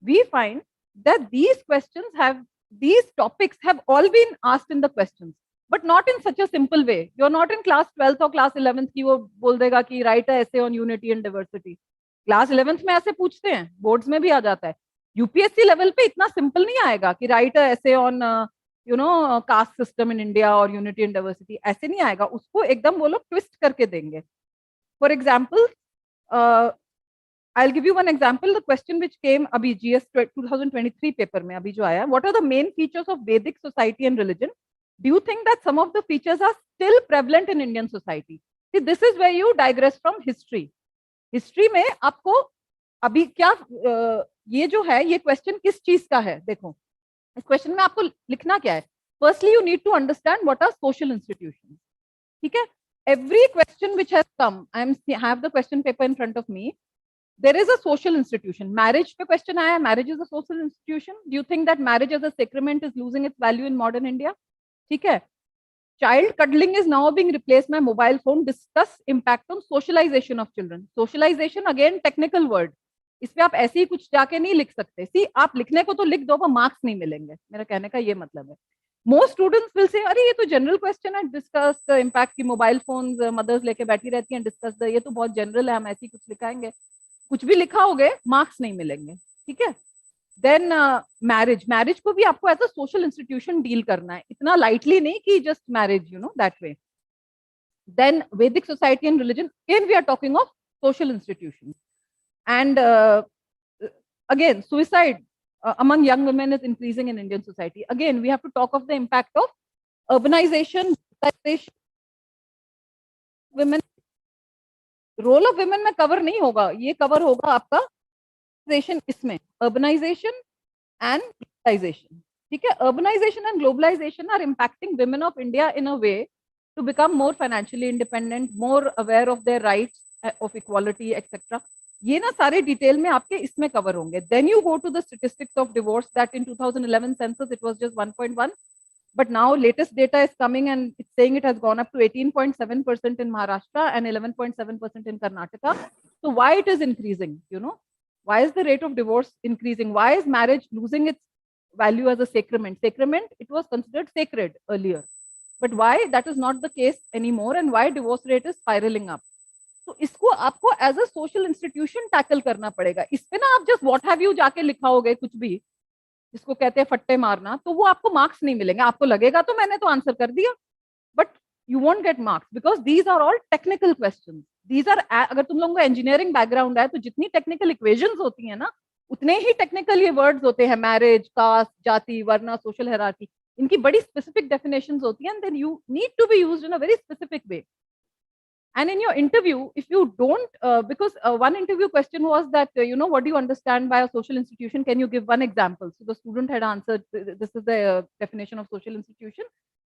we find that these topics have all been asked in the questions, but not in such a simple way. You're not in class 12th or class 11th की वो बोल देगा कि write a essay on unity and diversity. Class 11th में ऐसे पूछते हैं, boards में भी आ जाता है. यूपीएससी लेवल पे इतना सिंपल नहीं आएगा कि right a essay on caste system in India और यूनिटी एंड डाइवर्सिटी, ऐसे नहीं आएगा. उसको एकदम वो लोग ट्विस्ट करके देंगे. For example, I will give you one example. The question which came अभी जीएस 2023 पेपर में अभी जो आया, what are the main features of Vedic society and religion? Do you think that some of the features are still prevalent in Indian society? This is where you digress from history. History में आपको अभी क्या ये जो है, ये question किस चीज का है? देखो, इस क्वेश्चन में आपको लिखना क्या है. Firstly you need to understand what are social institutions. ठीक है? Every question which has come, I am have the question paper in front of me, there is a social institution. Marriage पे question आया, marriage is a social institution. Do you think that marriage as a sacrament is losing its value in modern India? ठीक है? Child cuddling is now being replaced by mobile phone. Discuss impact on socialization of children. Socialization again technical word. इस पे आप ऐसे ही कुछ जाके नहीं लिख सकते. सी, आप लिखने को तो लिख दो, पर मार्क्स नहीं मिलेंगे. मेरा कहने का ये मतलब है. मोस्ट स्टूडेंट्स विल से, अरे ये तो जनरल क्वेश्चन है, डिस्कस द इम्पैक्ट की मोबाइल फोन्स, मदर्स लेके बैठी रहती हैं, डिस्कस द, ये तो बहुत जनरल है, हम ऐसे ही कुछ लिखाएंगे. कुछ भी लिखा होगे, मार्क्स नहीं मिलेंगे. ठीक है? देन मैरिज को भी आपको as a social institution deal करना है, इतना लाइटली नहीं कि just marriage, that way. Then Vedic society and religion, again we are talking of social institutions. And again, suicide among young women is increasing in Indian society. Again, we have to talk of the impact of urbanization, women. Role of women में cover नहीं होगा, ये cover होगा आपका इसमें urbanization and globalization. ठीक है, urbanization and globalization are impacting women of India in a way to become more financially independent, more aware of their rights of equality, etc. ये ना सारे डिटेल में आपके इसमें कवर होंगे. Then you go to the statistics of divorce that in 2011 census it was just 1.1, but now latest data is coming and it's saying it has gone up to 18.7% in Maharashtra and 11.7% in Karnataka. So why it is increasing? Why is the rate of divorce increasing? Why is marriage losing its value as a sacrament? Sacrament, it was considered sacred earlier. But why that is not the case anymore, and why divorce rate is spiraling up? तो इसको आपको as a social institution tackle करना पड़ेगा. इस पे ना आप just what have you जाके लिखाओगे कुछ भी, जिसको कहते हैं फट्टे मारना, तो वो आपको मार्क्स नहीं मिलेंगे. आपको लगेगा तो मैंने तो आंसर कर दिया, but you won't get marks because these are all technical questions. These are, अगर तुम लोगों को इंजीनियरिंग बैकग्राउंड है तो जितनी टेक्निकल इक्वेशंस होती है ना, उतने ही टेक्निकल ये वर्ड्स होते हैं. मैरिज, कास्ट, जाति, वर्ना, सोशल हायरार्की, इनकी बड़ी स्पेसिफिक डेफिनेशंस होती हैं. Then you need to be used in a very specific way. And in your interview, if you don't, because one interview question was that, what do you understand by a social institution? Can you give one example? So the student had answered, this is the definition of social institution.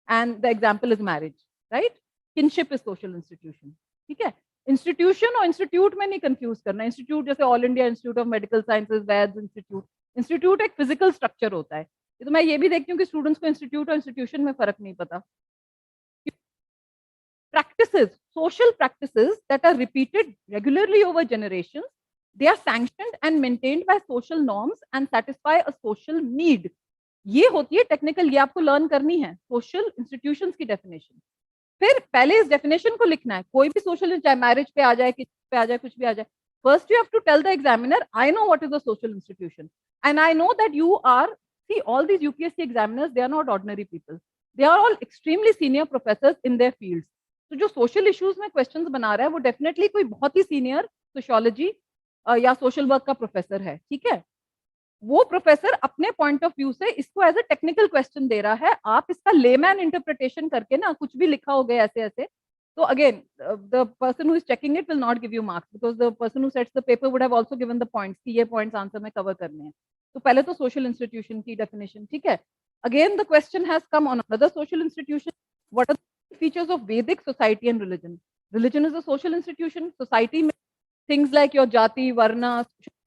And the example is marriage, right? Kinship is social institution. Okay? Institution or institute में नहीं confuse करना. Institute जैसे All India Institute of Medical Sciences, Vaids Institute. Institute एक physical structure होता है. तो मैं ये भी देखती हूँ कि students को institute और institution में फर्क नहीं पता. Practices, social practices that are repeated regularly over generations, they are sanctioned and maintained by social norms and satisfy a social need. ये होती है टेक्निकल, ये आपको लर्न करनी है. सोशल इंस्टीट्यूशंस की डेफिनेशन, फिर पहले इस डेफिनेशन को लिखना है. कोई भी सोशल, चाहे मैरिज पे आ जाए, किसी पे आ जाए, कुछ भी आ जाए, first you have to tell the examiner, I know what is a social institution and I know that you are, see all these UPSC examiners, they are not ordinary people, they are all extremely senior professors in their fields. तो जो social issues में questions बना रहा है वो definitely कोई बहुत ही senior sociology या सोशल वर्क का प्रोफेसर है. ठीक है, वो प्रोफेसर अपने पॉइंट ऑफ व्यू से इसको एज अ टेक्निकल क्वेश्चन दे रहा है. आप इसका लेमैन इंटरप्रिटेशन करके ना कुछ भी लिखा हो गया ऐसे ऐसे, तो again the person who is checking it will not give you marks because the person who sets the paper would have also given the points कि ये पॉइंट्स आंसर में कवर करने हैं. तो पहले तो सोशल इंस्टीट्यूशन की डेफिनेशन. ठीक है, again the question has come on another social institution, what are features of Vedic society and religion. Religion is a social institution. Society, things like your jati, varna,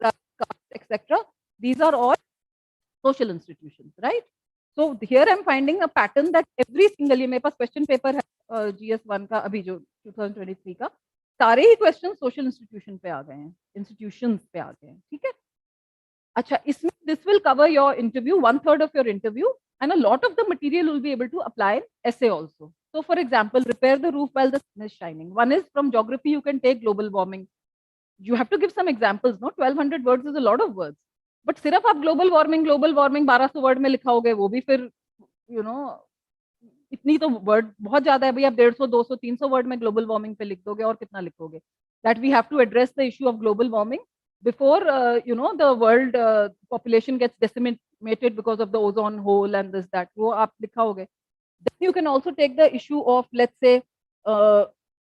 caste, etc. These are all social institutions, right? So here I'm finding a pattern that every single, ये मेरे पास question paper है GS1 का अभी जो 2023 का, सारे ही questions social institution पे आ गए हैं, institutions पे आ गए हैं. ठीक है, अच्छा, इसमें this will cover your interview, 1/3 of your interview, and a lot of the material will be able to apply in essay also. So for example, repair the roof while the sun is shining. One is from geography, you can take global warming. You have to give some examples, no? 1200 words is a lot of words. But सिर्फ आप global warming 1200 word में लिखाओगे, वो भी फिर, इतनी तो word बहुत ज्यादा है भाई. आप 150, 200, 300 वर्ड में ग्लोबल वार्मिंग पे लिख दोगे, और कितना लिखोगे? That we have to address the issue of global warming before the world population gets decimated because of the ozone hole and this that. वो आप लिखाओगे. Then you can also take the issue of, let's say,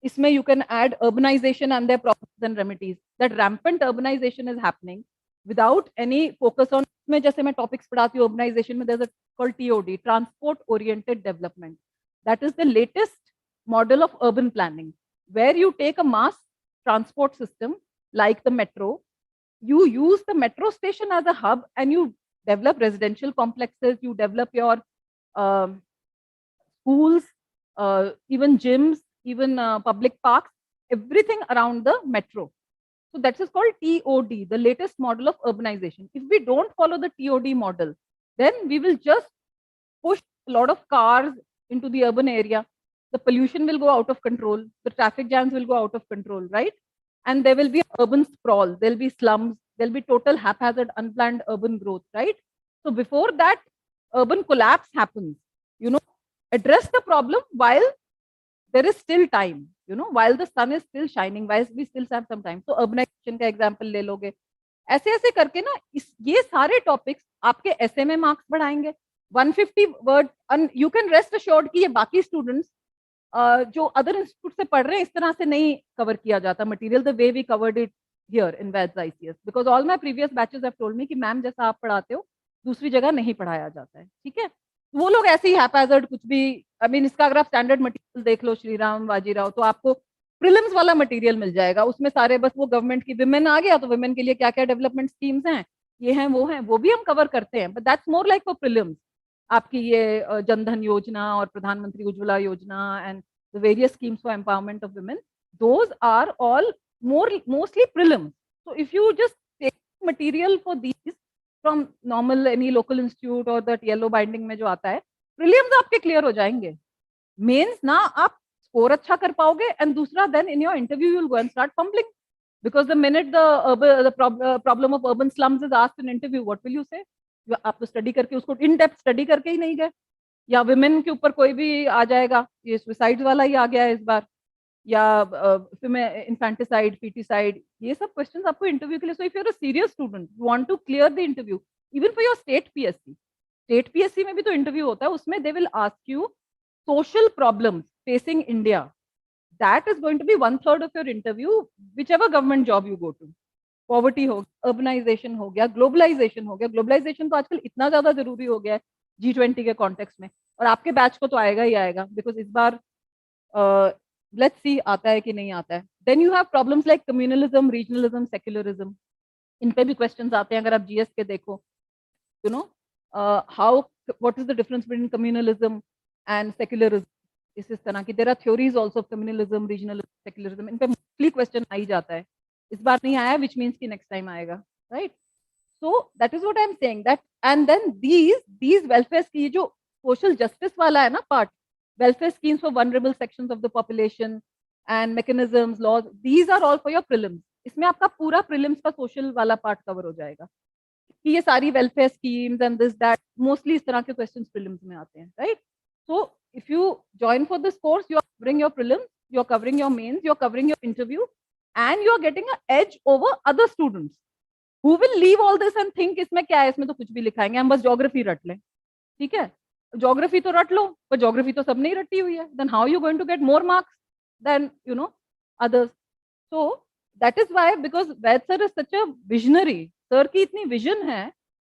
इसमें you can add urbanization and their problems and remedies. That rampant urbanization is happening without any focus on, में जैसे मैं topics पढ़ाती हूँ urbanization में, there's a called TOD, transport oriented development. That is the latest model of urban planning, where you take a mass transport system like the metro, you use the metro station as a hub and you develop residential complexes, you develop your schools, even gyms, even public parks, everything around the metro. So that is called TOD, the latest model of urbanization. If we don't follow the TOD model, then we will just push a lot of cars into the urban area. The pollution will go out of control. The traffic jams will go out of control, right? And there will be urban sprawl. There will be slums. there'll be total haphazard, unplanned urban growth, right? So before that urban collapse happens, address the problem while there is still time, while the sun is still shining, while we still have some time. So urbanization का example ले लोगे, ऐसे ऐसे करके ना ये सारे topics आपके एसए में मार्क्स बढ़ाएंगे. 150 word, you can rest assured कि ये बाकी स्टूडेंट्स जो अदर इंस्टीट्यूट से पढ़ रहे हैं इस तरह से नहीं कवर किया जाता material the way we covered it here in Vaid's ICS, because all my previous batches have told me कि मैम जैसा आप पढ़ाते हो दूसरी जगह नहीं पढ़ाया जाता है. ठीक है, वो लोग ऐसे ही हैपैजर्ड कुछ भी, आई मीन इसका अगर आप स्टैंडर्ड मटेरियल देख लो श्रीराम बाजीराव, तो आपको प्रिलिम्स वाला मटेरियल मिल जाएगा. उसमें सारे बस वो गवर्नमेंट की विमेन आ गया तो विमेन के लिए क्या क्या डेवलपमेंट स्कीम्स हैं, ये हैं वो भी हम कवर करते हैं, but that's more like for prelims. आपकी ये जनधन योजना और प्रधानमंत्री उज्ज्वला योजना and the various schemes for empowerment of women, those are all mostly prelims. So if you just take material for these from normal any local institute or that yellow binding में जो आता है, prelims आपके clear हो जाएंगे. Mains ना आप score अच्छा कर पाओगे, and दूसरा then in your interview you'll go and start fumbling, because the minute the problem of urban slums is asked in interview, what will you say? आप तो स्टडी करके उसको इन डेप्थ स्टडी करके ही नहीं गए, या विमेन के ऊपर कोई भी आ जाएगा, ये सुसाइड वाला ही आ गया है इस बार, या इन्फेंटिसाइड फीटिसाइड, ये सब क्वेश्चंस आपको इंटरव्यू के लिए. So if you are a serious student you want to clear the interview even for your state PSC में भी तो इंटरव्यू होता है, उसमें they will ask you social problems facing India. That is going to be 1/3 of your interview whichever government job you go to. Poverty हो गया, urbanisation हो गया, ग्लोबलाइजेशन हो गया. ग्लोबलाइजेशन तो आजकल इतना ज्यादा जरूरी हो गया है G20 के कॉन्टेक्स्ट में, और आपके बैच को तो आएगा ही आएगा, बिकॉज इस बार लेट्स सी आता है कि नहीं आता है. Then you have problems like communalism, regionalism, secularism. इन पे भी क्वेश्चंस आते हैं अगर आप जीएस के देखो. How what is the difference between communalism and secularism. इस तरह की there are theories also of communalism, regionalism, secularism. इन पे मोस्टली क्वेश्चन आ ही जाता है. इस बार नहीं आया विच मीन्स कि नेक्स्ट टाइम आएगा, right? So that is what I'm saying, that and then these welfare की जो social justice वाला है ना part, welfare schemes for vulnerable sections of the population and mechanisms, laws, these are all for your prelims. इसमें आपका पूरा prelims का social वाला part cover हो जाएगा कि ये सारी welfare schemes and this that, mostly इस तरह के questions prelims में आते हैं, right? So if you join for this course, you are covering your prelims, you are covering your mains, you are covering your interview, and you are getting an edge over other students who will leave all this and think इसमें क्या है, इसमें तो कुछ भी लिखाएंगे, हम बस geography रट लें. ठीक है, ज्योग्राफी तो रट लो, पर ज्योग्राफी तो सबने ही रटी हुई है. Then how you going to get more marks than others. So that is why, because Vaid sir is such a visionary, sir की इतनी विजन है,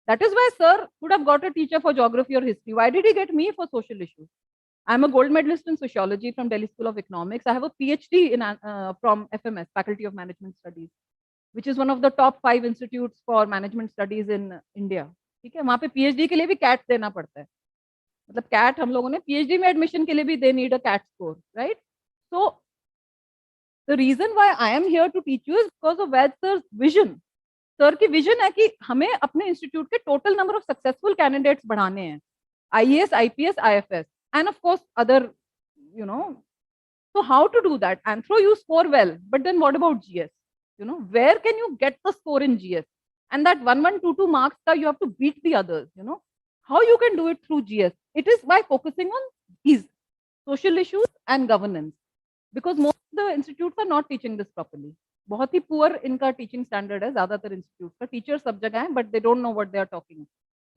that is why sir would have got a teacher for geography और history. Why did he get me for social issues? I am a gold medalist in sociology from Delhi School of Economics. I have a PhD from FMS, Faculty of Management Studies, which is one of the top 5 institutes for management studies in India. ठीक है, वहाँ पे PhD के लिए भी cat देना पड़ता है. मतलब कैट हम लोगों ने PhD में एडमिशन के लिए भी they need a CAT score, right? So the reason why I am here to teach you is because of Vaid sir's vision. Sir की विजन है कि हमें अपने इंस्टीट्यूट के total number of successful candidates बढ़ाने हैं, IAS, IPS, IFS, and of course other, so how to do that? Anthro you score well, but then what about GS? Where can you get the score in GS? And that 1122 marks that you have to beat the others. How you can do it through GS? It is by focusing on these social issues and governance, because most of the institutes are not teaching this properly. बहुत ही poor इनका teaching standard है ज्यादातर institute का. Teacher सब जगह है, but they don't know what they are talking.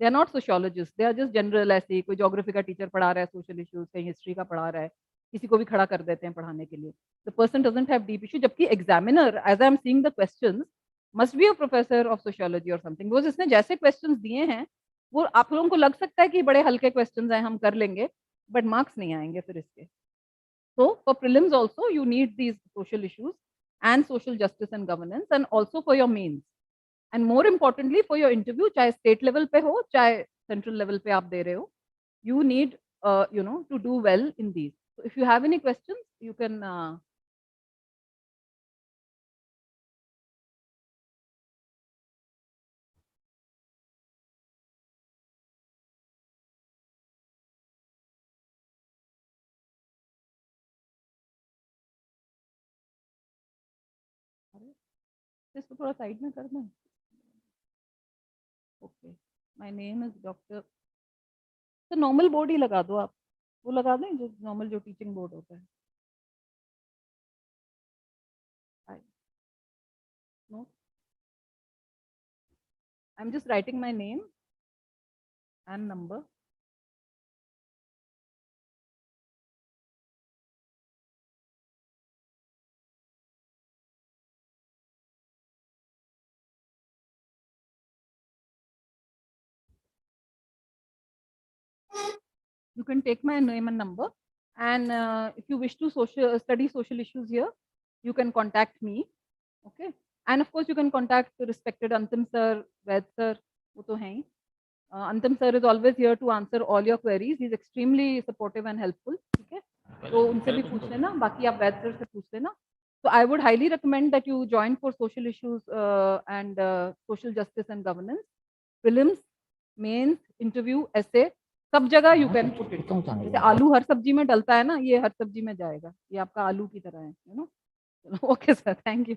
They are not sociologist, they are just general. ऐसे ही कोई ज्योग्राफी का टीचर पढ़ा रहा है सोशल इश्यूज, कहीं हिस्ट्री का पढ़ा रहा है, किसी को भी खड़ा कर देते हैं पढ़ाने के लिए. The person doesn't have deep issue, जबकि examiner as I am seeing the questions must be a professor of sociology और समथिंग. बिकॉज इसने जैसे क्वेश्चंस दिए हैं वो आप लोगों को लग सकता है कि बड़े हल्के क्वेश्चंस हैं, हम कर लेंगे, बट मार्क्स नहीं आएंगे फिर इसके. So for prelims also you need these social issues and social justice and governance, and also for your mains, and more importantly for your interview, चाहे state level पे हो चाहे central level पे आप दे रहे हो, you need to do well in these. So if you have any questions you can इसको थोड़ा साइड में कर दें. Okay, my name is doctor. तो नॉर्मल बोर्ड ही लगा दो आप, वो लगा दें जो नॉर्मल जो टीचिंग बोर्ड होता है। No, I'm just writing my name and number. You can take my name and number, and if you wish to study social issues here, you can contact me. Okay, and of course you can contact the respected Antim sir, Vaids sir, wo to hai hi. Antim sir is always here to answer all your queries. He's extremely supportive and helpful. Okay, तो उनसे भी पूछ लेना, बाकी आप वैद sir से पूछ लेना. So I would highly recommend that you join for social issues and social justice and governance, prelims, mains, interview, essay, सब जगह यू कैन पुट इट. जैसे आलू हर सब्जी में डलता है ना, ये हर सब्जी में जाएगा, ये आपका आलू की तरह है, you know. Okay sir, thank you.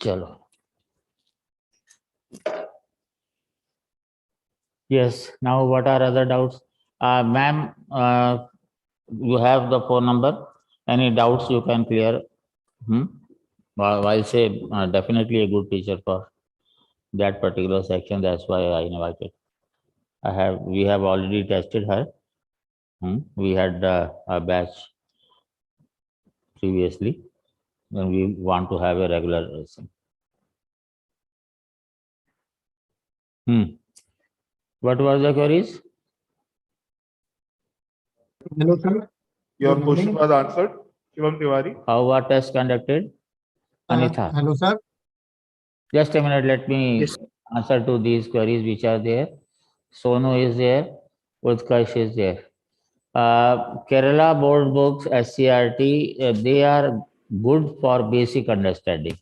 चलो. Yes. Now, what are other doubts? Ma'am, you have the phone number. Any doubts you can clear? I'll say definitely a good teacher for that particular section. That's why I invited. We have already tested her. We had a batch previously, and we want to have a regular lesson. What was the queries? Hello, sir. Your Good question morning. was answered, Shivam Tiwari. How were tests conducted? Anitha. Hello, sir. Just a minute, let me Yes. answer to these queries which are there. Sonu is there, Utkarsh is there. Kerala board books, SCRT, they are good for basic understanding.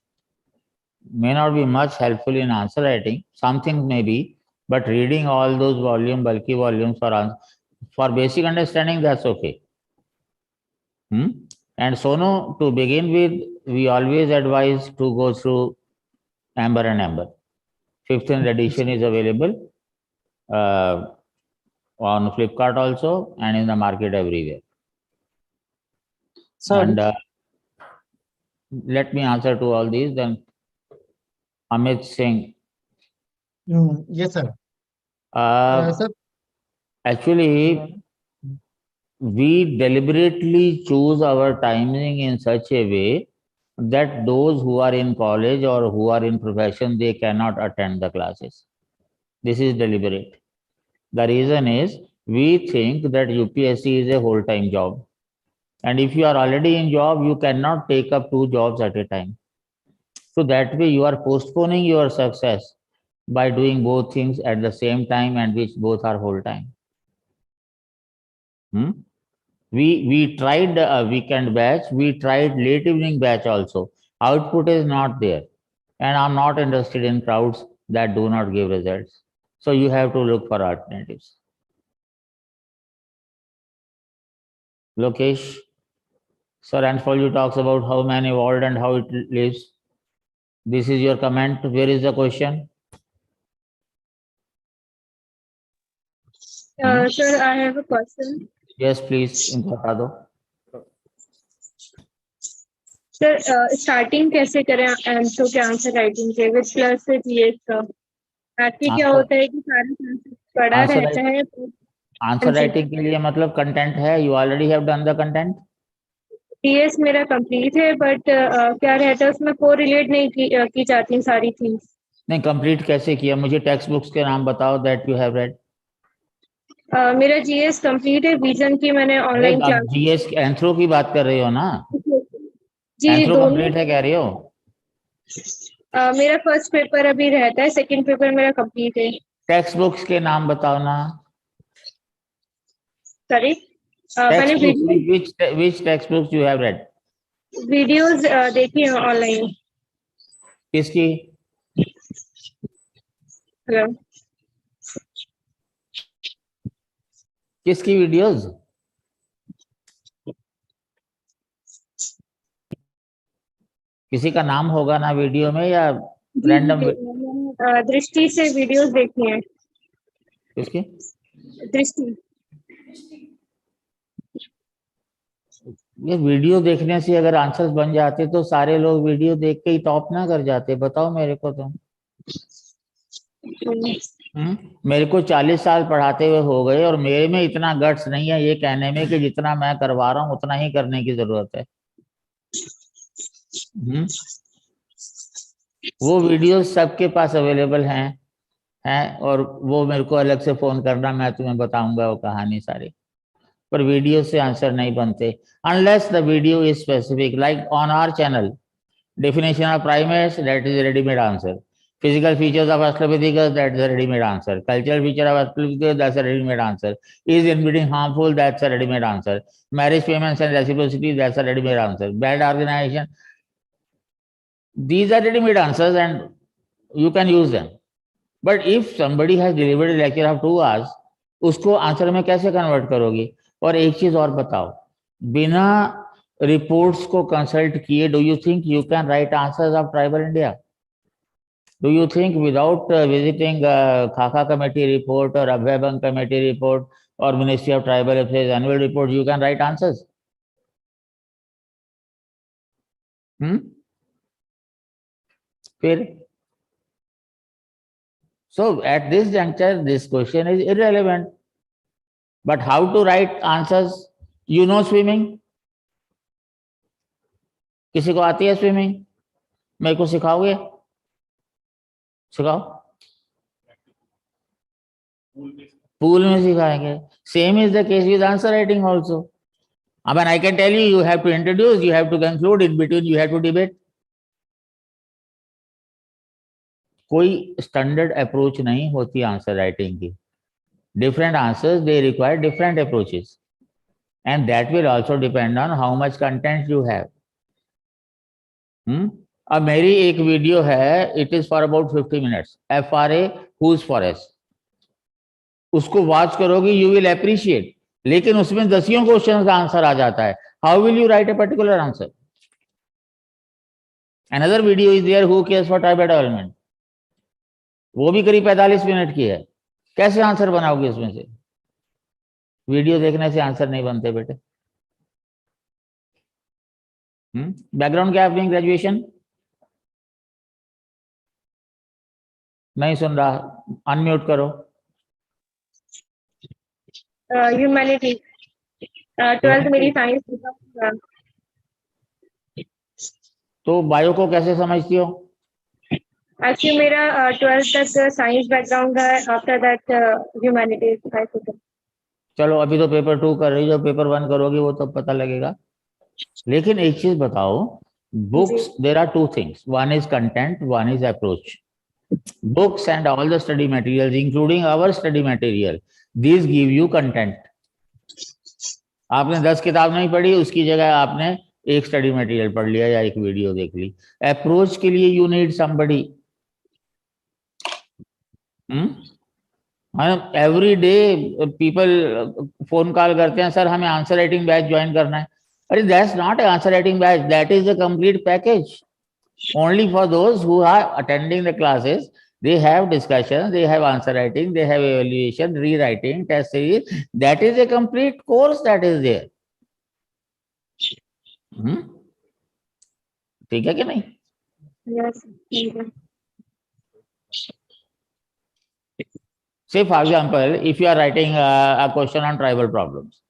May not be much helpful in answer writing, something may be, but reading all those bulky volumes for basic understanding, that's okay. And Sonu, to begin with, we always advise to go through Amber and Amber. 15th edition is available on Flipkart also and in the market everywhere. Sir. And let me answer to all these. Then Amit Singh. Yes, sir. Sir. Actually, we deliberately choose our timing in such a way that those who are in college or who are in profession, they cannot attend the classes. This is deliberate. The reason is we think that UPSC is a whole-time job. And if you are already in job, you cannot take up 2 jobs at a time. So that way you are postponing your success by doing both things at the same time, and which both are whole-time. We tried a weekend batch, we tried late evening batch also. Output is not there. And I'm not interested in crowds that do not give results. So you have to look for alternatives. Lokesh, Sir Anthro talks about how man evolved and how it lives. This is your comment. Where is the question? Sir, I have a question. Yes, please. बता दो. Sir, starting कैसे करें anthro के answer writing के with plus GS का? बाकी क्या होता है कि सारा पढ़ा रहता है. आंसर राइटिंग के लिए मतलब कंटेंट है. You already have done the content. GS मेरा कंप्लीट है, बट क्या रहता है उसमें कोरिलेट नहीं की जाती सारी थिंग्स. नहीं, कंप्लीट कैसे किया? मुझे टेक्स्ट बुक्स के नाम बताओ दैट यू हैव रेड. मेरा जीएस कंप्लीट है. विजन की मैंने ऑनलाइन क्लास. जीएस एंथ्रो की बात कर रही हो ना? जी, एंथ्रो कंप्लीट है कह रही हो? मेरा फर्स्ट पेपर अभी रहता है, सेकंड पेपर मेरा कंप्लीट है. टेक्स्ट बुक्स के नाम बताओ ना. Sorry, which text books you have read? Videos देखी है ऑनलाइन. किसकी? हेलो. किसकी वीडियोस? किसी का नाम होगा ना वीडियो में, या जी रैंडम? मैंने दृष्टि से वीडियोस देखी हैं। किसकी? दृष्टि। ये वीडियो देखने से अगर आंसर्स बन जाते तो सारे लोग वीडियो देख के ही टॉप ना कर जाते? बताओ मेरे को तुम। मेरे को 40 साल पढ़ाते हुए हो गए और मेरे में इतना गट्स नहीं है ये कहने में कि जितना मैं करवा रहा हूँ उतना ही करने की जरूरत है। वो वीडियो सबके पास अवेलेबल हैं और वो मेरे को अलग से फोन करना, मैं तुम्हें बताऊंगा वो कहानी सारी। पर वीडियो से आंसर नहीं बनते unless the video is specific, like on our channel definition of primates, that is a ready-made answer. Physical features of Australopithecus, that is a ready-made answer. Cultural feature of Australopithecus, that's a ready-made answer. Is inbreeding harmful? That's a ready-made answer. Marriage payments and reciprocity, that's a ready-made answer. Bad organization, these are ready-made answers and you can use them. But if somebody has delivered a lecture of 2 hours, उसको answer में कैसे convert करोगी? और एक चीज और बताओ, बिना रिपोर्ट्स को कंसल्ट किए do you think you can write answers of tribal India? Do you think without visiting खाका कमेटी रिपोर्ट और अभयबंग कमेटी रिपोर्ट और ministry of tribal affairs annual report you can write answers? फिर so at this juncture this question is irrelevant. But how to write answers? You know swimming? किसी को आती है swimming? मेरे को सिखाओगे? सिखाओ। पूल में सिखाएंगे। Same is the case with answer writing also. I mean, I can tell you, you have to introduce, you have to conclude, in between you have to debate. कोई स्टैंडर्ड अप्रोच नहीं होती answer writing की। Different answers they require different approaches and that will also depend on how much content you have. अब मेरी एक video है, it is for about 50 minutes, FRA whose forest, उसको watch करोगे you will appreciate, लेकिन उसमें 10 question का answer आ जाता है। How will you write a particular answer? Another video is there, who cares for tribal development, वो भी करीब 45 मिनट की है। कैसे आंसर बनाओगे उसमें से? वीडियो देखने से आंसर नहीं बनते बेटे। बैकग्राउंड क्या है अपनी? ग्रेजुएशन? नहीं सुन रहा, अनम्यूट करो। ह्यूमैनिटी 12th मेरी साइंस। तो बायो को कैसे समझती हो? एक्चुअली मेरा 12th तक साइंस बैकग्राउंड है, आफ्टर दैट ह्यूमैनिटीज। चलो अभी तो पेपर 2 कर रही हो, पेपर 1 करोगी वो तो पता लगेगा। लेकिन एक चीज बताओ, books, there are 2 things, one is content, one is approach. Books and all the study materials, including our study material, these give you content. आपने 10 किताब नहीं पढ़ी, उसकी जगह आपने एक स्टडी मटेरियल पढ़ लिया या एक वीडियो देख ली। अप्रोच के लिए you need somebody. Every day people phone call करते हैं, सर हमें आंसर राइटिंग बैच ज्वाइन करना है। अरे that's not answer writing batch, that is a complete package only for those who are attending the classes. They have discussions, they have answer writing, they have evaluation, rewriting, test series. That is a complete course that is there. ठीक है कि नहीं? Yes. Say for example, if you are writing a question on tribal problems,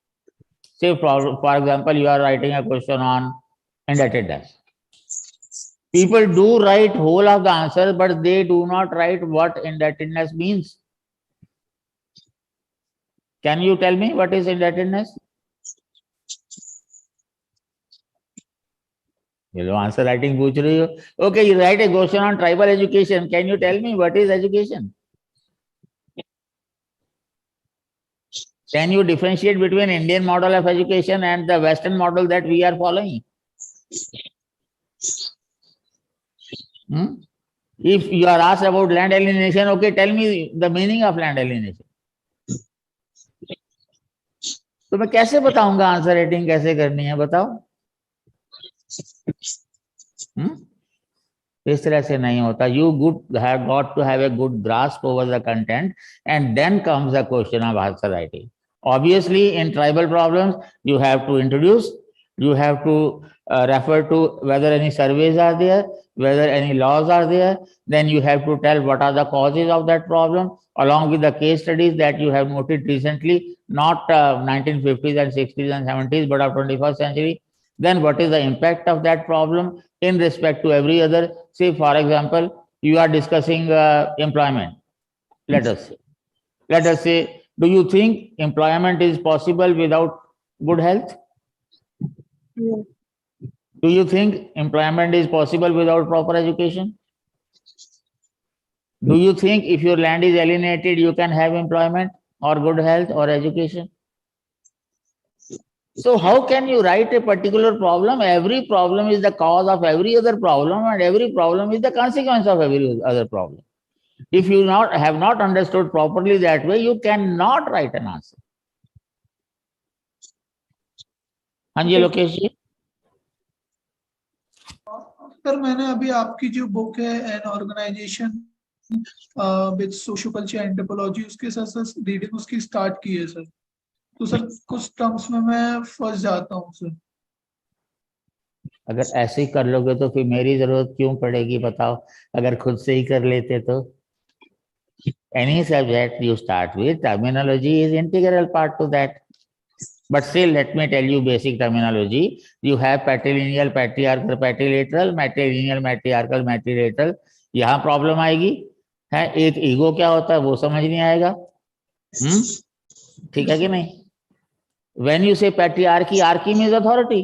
say for example you are writing a question on indebtedness. People do write whole of the answer, but they do not write what indebtedness means. Can you tell me what is indebtedness? You know, answer writing पूछ रही हो. Okay, you write a question on tribal education. Can you tell me what is education? Can you differentiate between Indian model of education and the Western model that we are following? If you are asked about land alienation, okay, tell me the meaning of land alienation. तो मैं कैसे बताऊंगा answer writing कैसे करनी है, बताओ। इस तरह से नहीं होता। You good have got to have a good grasp over the content and then comes the question of answer writing. Obviously, in tribal problems, you have to introduce, you have to refer to whether any surveys are there, whether any laws are there. Then you have to tell what are the causes of that problem, along with the case studies that you have noted recently, not 1950s and 60s and 70s, but of 21st century. Then what is the impact of that problem in respect to every other? Say, for example, you are discussing employment. Let us say, do you think employment is possible without good health? No. Do you think employment is possible without proper education? Do you think if your land is alienated, you can have employment or good health or education? So how can you write a particular problem? Every problem is the cause of every other problem, and every problem is the consequence of every other problem. If you have not understood properly that way, you cannot write an answer. हाँ जी लोकेश जी। Sir मैंने अभी आपकी जो book है an organisation with socio culture and anthropology, उसके साथ साथ reading उसकी स्टार्ट की है सर। तो सर कुछ टर्म्स में मैं फंस जाता हूँ सर। अगर ऐसे ही कर लोगे तो फिर मेरी जरूरत क्यों पड़ेगी बताओ, अगर खुद से ही कर लेते तो। Any subject you start with, terminology is integral part to that. But still, let me tell you basic terminology. You have patrilineal, patriarchal, patrilateral, matrilineal, matriarchal, matrilateral. यहाँ प्रॉब्लम आएगी है। एक ईगो क्या होता है वो समझ नहीं आएगा। ठीक है कि नहीं? When you say patriarchy, archy means authority.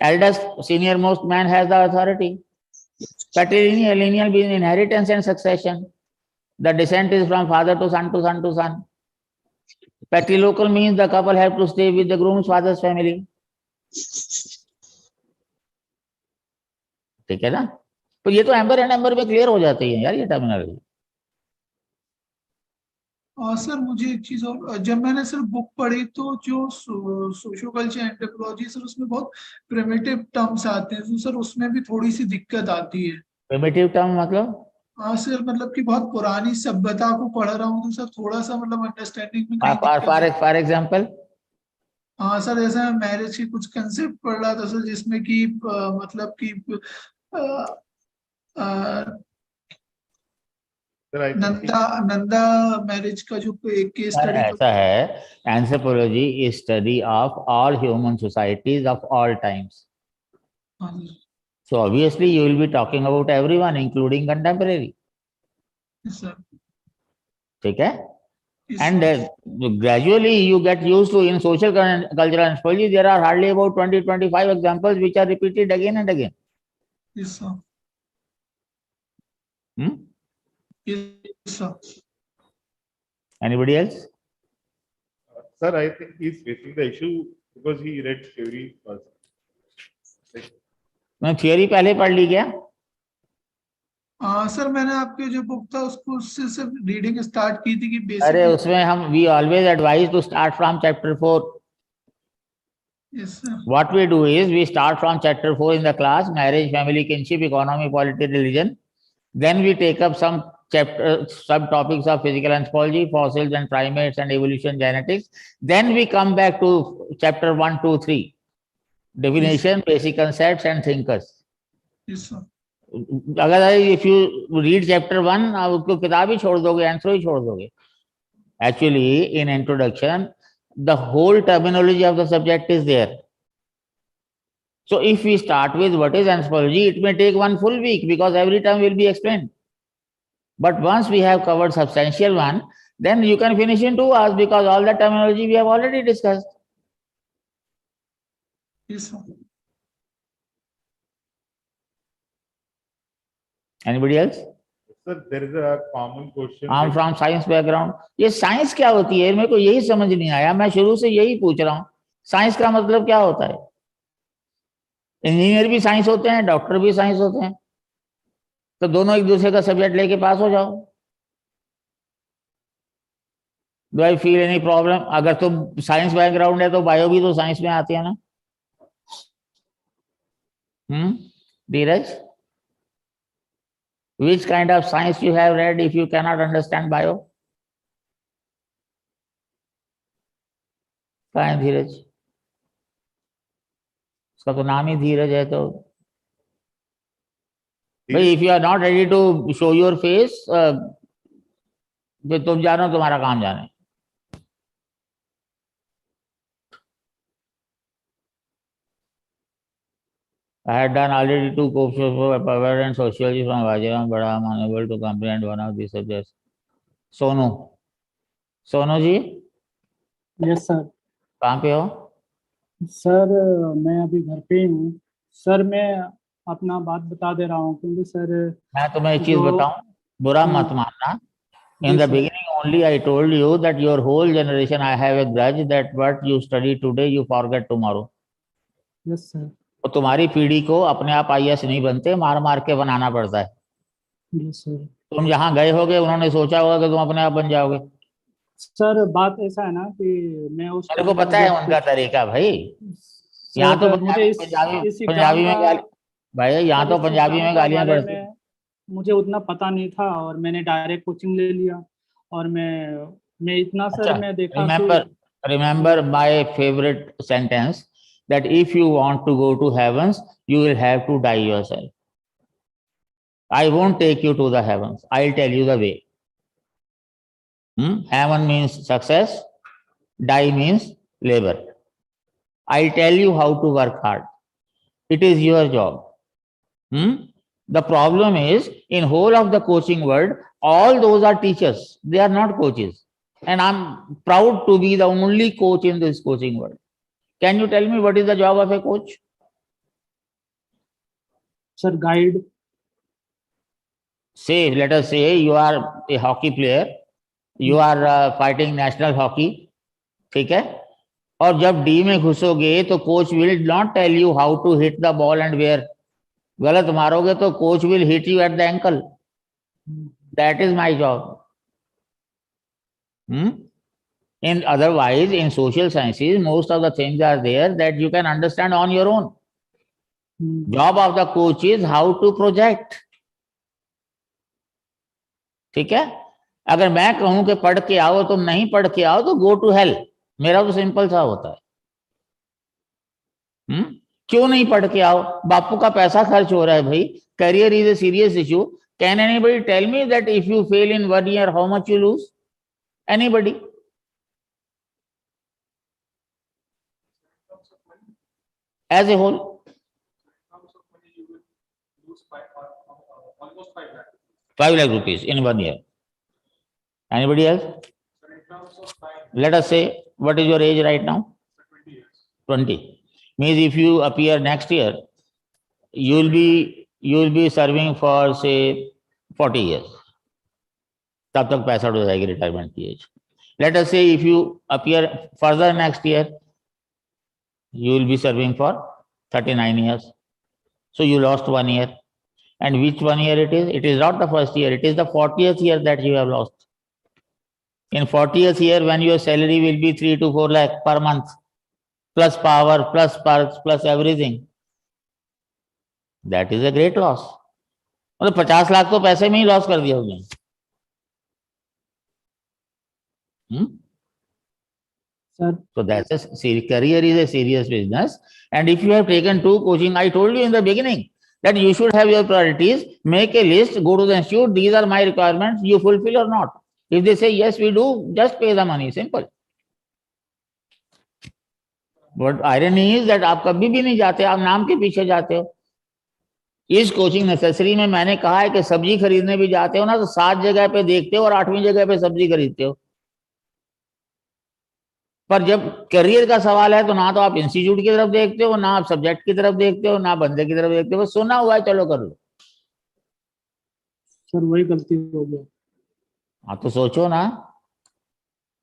Eldest, senior most man has the authority. Patrilineal, lineal means inheritance and succession. The descent is from father to son to son to son. Patrilocal means the couple have to stay with the groom's father's family. ठीक है ना? तो ये तो amber and amber में clear हो जाती है यार ये टर्मिनोलॉजी। सर मुझे एक चीज और, जब मैंने सर बुक पढ़ी तो जो सोशियो कल्चर एंथ्रोपोलॉजी सर उसमें बहुत प्रिमिटिव टर्म्स आते हैं, तो सर उसमें भी थोड़ी सी दिक्कत आती है। प्रिमिटिव टर्म मतलब? हाँ सर, मतलब कि बहुत पुरानी सभ्यता को पढ़ रहा हूँ तो सर थोड़ा सा मतलब अंडरस्टैंडिंग में कहीं दिक्कत। For example? हाँ सर, जैसे मैं मैरिज के कुछ कंसेप्ट पढ़ रहा था सर, जिसमें कि मतलब कि नंदा मैरिज का जो केस स्टडी ऐसा है, anthropology is study of all human societies of all times. So obviously you will be talking about everyone, including contemporary. Yes, sir. ठीक है? Yes, And gradually you get used to, in social cultural anthropology there are hardly about 20-25 examples which are repeated again and again. Yes, sir. Yes, sir. Anybody else? Sir, I think he's facing the issue because he read theory first. मैं theory पहले पढ़ ली क्या? Sir मैंने आपके जो book था उसको उससे सिर्फ रीडिंग स्टार्ट की थी कि बेसिक। अरे उसमें हम we always advise to start from chapter 4. Yes, sir. What we do is we start from chapter 4 in the class, marriage, family, kinship, economy, politics, religion. Then we take up some chapter subtopics of physical anthropology, fossils and primates and evolution genetics. Then we come back to chapter 1, 2, 3. Definition, basic concepts and thinkers. Yes, sir. अगर if you read chapter 1 आप उसको किताब ही छोड़ दोगे, anthro ही छोड़ दोगे। Actually in introduction the whole terminology of the subject is there. So if we start with what is anthropology, it may take one full week because every term will be explained. But once we have covered substantial one, then you can finish in 2 hours because all the terminology we have already discussed. Yes, sir. Anybody else? Sir, there is a common question. I'm from science background. ये science क्या होती है मेरे को यही समझ नहीं आया, मैं शुरू से यही पूछ रहा हूँ। साइंस का मतलब क्या होता है? इंजीनियर भी साइंस होते हैं, डॉक्टर भी साइंस होते हैं, तो दोनों एक दूसरे का सब्जेक्ट लेके पास हो जाओ। Do I feel any problem? अगर तुम साइंस बैकग्राउंड है तो बायो भी तो साइंस में आती है ना। धीरज, which kind of science you have read if you cannot understand bio? कहाँ है धीरज? उसका तो नाम ही धीरज है। तो भाई if you are not ready to show your face, तुम जानो, तुम्हारा काम जाने। I had done already 2 courses for power and sociology from Vajiram, but I am unable to comprehend one of these subjects. Sonu, Sonu ji yes sir. कहाँ पे हो? Sir मैं अभी घर पे ही हूँ सर। मैं अपना बात बता दे रहा हूँ क्योंकि सर मैं तुम्हें एक चीज जो- बताऊं, बुरा मत मानना। In the beginning only I told you that your whole generation I have a grudge that what you study today you forget tomorrow. Yes sir. तो तुम्हारी पीढ़ी को अपने आप आईएएस नहीं बनते, मार मार के बनाना पड़ता है। Yes sir. तुम जहाँ गए होगे उन्होंने सोचा होगा कि तुम अपने आप बन जाओगे। सर बात ऐसा है ना कि मैं उस मेरे को पता है उनका तरीका भाई। यहाँ तो मुझे पंजाबी इस पंजाबी एग्जाम में गाली, भाई यहाँ तो इस पंजाबी एग्जाम में का गालियां बारे पड़ती। में मुझे उतना पता नहीं था और मैंने डायरेक्ट कोचिंग ले लिया और मैं इतना सर मैं देखा Remember my favorite sentence that if you want to go to heavens, you will have to die yourself. I won't take you to the heavens. I'll tell you the way. Heaven means success. Die means labor. I'll tell you how to work hard. It is your job. The problem is in whole of the coaching world, all those are teachers. They are not coaches. And I'm proud to be the only coach in this coaching world. Can you tell me what is the job of a coach? Sir guide. Say, let us say you are a hockey player, you are fighting national hockey, ठीक है? और जब D में घुसोगे तो coach will not tell you how to hit the ball and where. गलत मारोगे तो coach will hit you at the ankle. That is my job. In otherwise, in social sciences, most of the things are there that you can understand on your own. Job of the coach is how to project. ठीक है? अगर मैं कहूं कि पढ़ के आओ, तुम नहीं पढ़ के आओ तो गो टू हेल। मेरा तो सिंपल सा होता है। क्यों नहीं पढ़ के आओ? बापू का पैसा खर्च हो रहा है भाई। Career is a serious issue. Can anybody tell me that if you fail in 1 year how much you lose? Anybody? As a whole, almost 5 lakh. 5 lakh rupees in 1 year. Anybody else? So in terms of time, Let us say, what is your age right now? 20 years. 20. Means if you appear next year, you will be serving for say 40 years. तब तक पैसा हो जाएगी retirement की as. Let us say if you appear further next year, you will be serving for 39 years. So you lost 1 year. And which 1 year it is? It is not the first year. It is the 40th year that you have lost. In 40th year, when your salary will be 3 to 4 lakh per month, plus power, plus perks, plus everything, that is a great loss. मतलब 50 लाख तो पैसे में ही loss कर दिया उसने। So that's a career is a serious business. And if you have taken 2 coaching, I told you in the beginning that you should have your priorities, make a list, go to the institute, these are my requirements, you fulfill or not. If they say yes, we do, just pay the money, simple. But irony is that आप कभी भी नहीं जाते, आप नाम के पीछे जाते हो। इस कोचिंग नेसेसरी में मैंने कहा है कि सब्जी खरीदने भी जाते हो ना तो 7 जगह पे देखते हो और 8वीं जगह पे सब्जी खरीदते हो। पर जब करियर का सवाल है तो ना तो आप इंस्टीट्यूट की तरफ देखते हो, ना आप सब्जेक्ट की तरफ देखते हो, ना बंदे की तरफ देखते हो। सुना हुआ है, चलो कर लो। सर वही गलती हो गया। हाँ तो सोचो ना।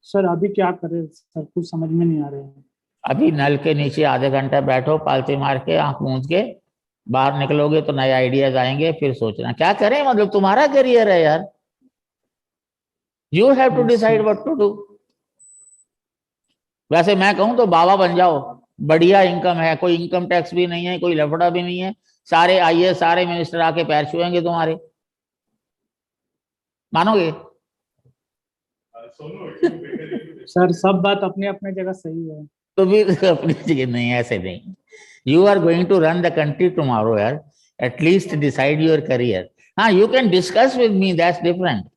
सर अभी क्या करें सर, कुछ समझ में नहीं आ रहा है। अभी नल के नीचे आधे घंटा बैठो, पालती मार के, आंख मूंद के, बाहर निकलोगे तो नए आइडियाज आएंगे, फिर सोचना क्या करें। मतलब तुम्हारा करियर है यार, you have to decide what to do. वैसे मैं कहूं तो बाबा बन जाओ, बढ़िया इनकम है, कोई इनकम टैक्स भी नहीं है, कोई लफड़ा भी नहीं है, सारे आईएएस सारे मिनिस्टर आके पैर छुएंगे तुम्हारे, मानोगे? सर सब बात अपने अपने जगह सही है। तो फिर अपनी जगह नहीं, ऐसे नहीं। You are going to run the country tomorrow यार, एटलीस्ट डिसाइड योर करियर। हाँ, you can discuss with me, that's different.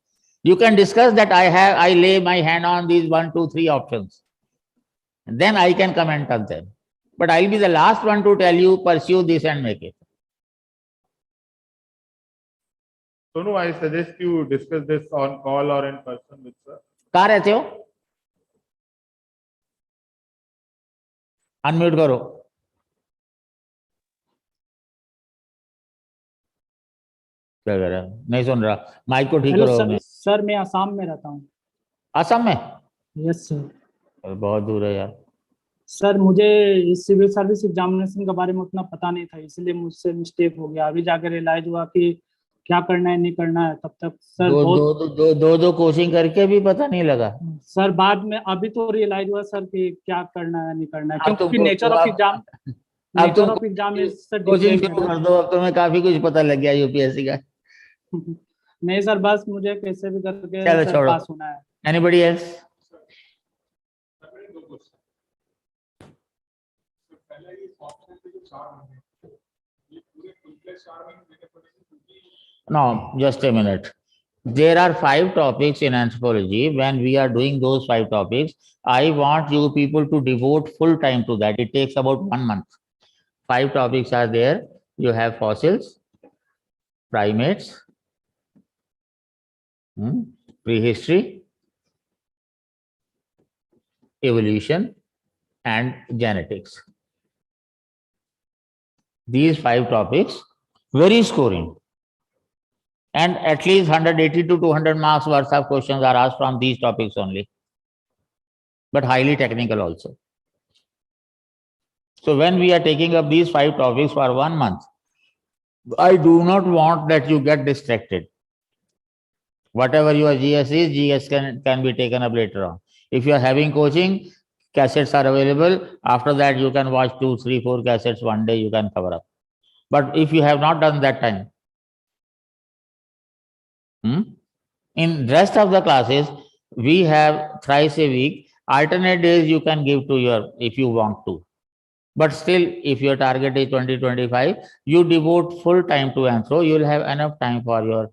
You can discuss that I lay my hand on these 1, 2, 3 options. Then I can comment on them. But I'll be the last one to tell you pursue this and make it. Sonu, I suggest you discuss this on call or in person with sir. कहाँ रहते हो? Unmute करो। क्या कर रहा है? नहीं सुन रहा, माइक को ठीक हेलो करो। सर, सर मैं आसाम में रहता हूँ। असम में? Yes sir. बहुत दूर है यार। सर मुझे इस सिविल सर्विस एग्जामिनेशन के बारे में उतना पता नहीं था, इसलिए मुझसे मिस्टेक हो गया। अभी जाकर रियलाइज हुआ कि क्या करना है नहीं करना है। तब तक सर दो कोचिंग करके भी पता नहीं लगा सर। बाद में अभी तो रियलाइज हुआ सर कि क्या करना है नहीं करना है, क्योंकि नेचर ऑफ एग्जाम कोचिंग शुरू कर दो, अब तुम्हें काफी कुछ पता लग गया यूपीएससी का। नहीं सर, बस मुझे कैसे भी करके चलो सर छोड़ो। पास होना है। Anybody else? No, just a minute. There are 5 topics in anthropology. When we are doing those 5 topics, I want you people to devote full time to that. It takes about 1 month. 5 topics are there. You have fossils, primates, prehistory, evolution, and genetics. These 5 topics, very scoring. And at least 180 to 200 marks worth of questions are asked from these topics only, but highly technical also. So when we are taking up these 5 topics for 1 month, I do not want that you get distracted. Whatever your GS is, GS can be taken up later on. If you are having coaching, cassettes are available. After that, you can watch 2, 3, 4 cassettes one day, you can cover up. But if you have not done that time, in rest of the classes, we have thrice a week. Alternate days you can give to your, if you want to. But still, if your target is 2025, you devote full time to Anthro, you will have enough time for your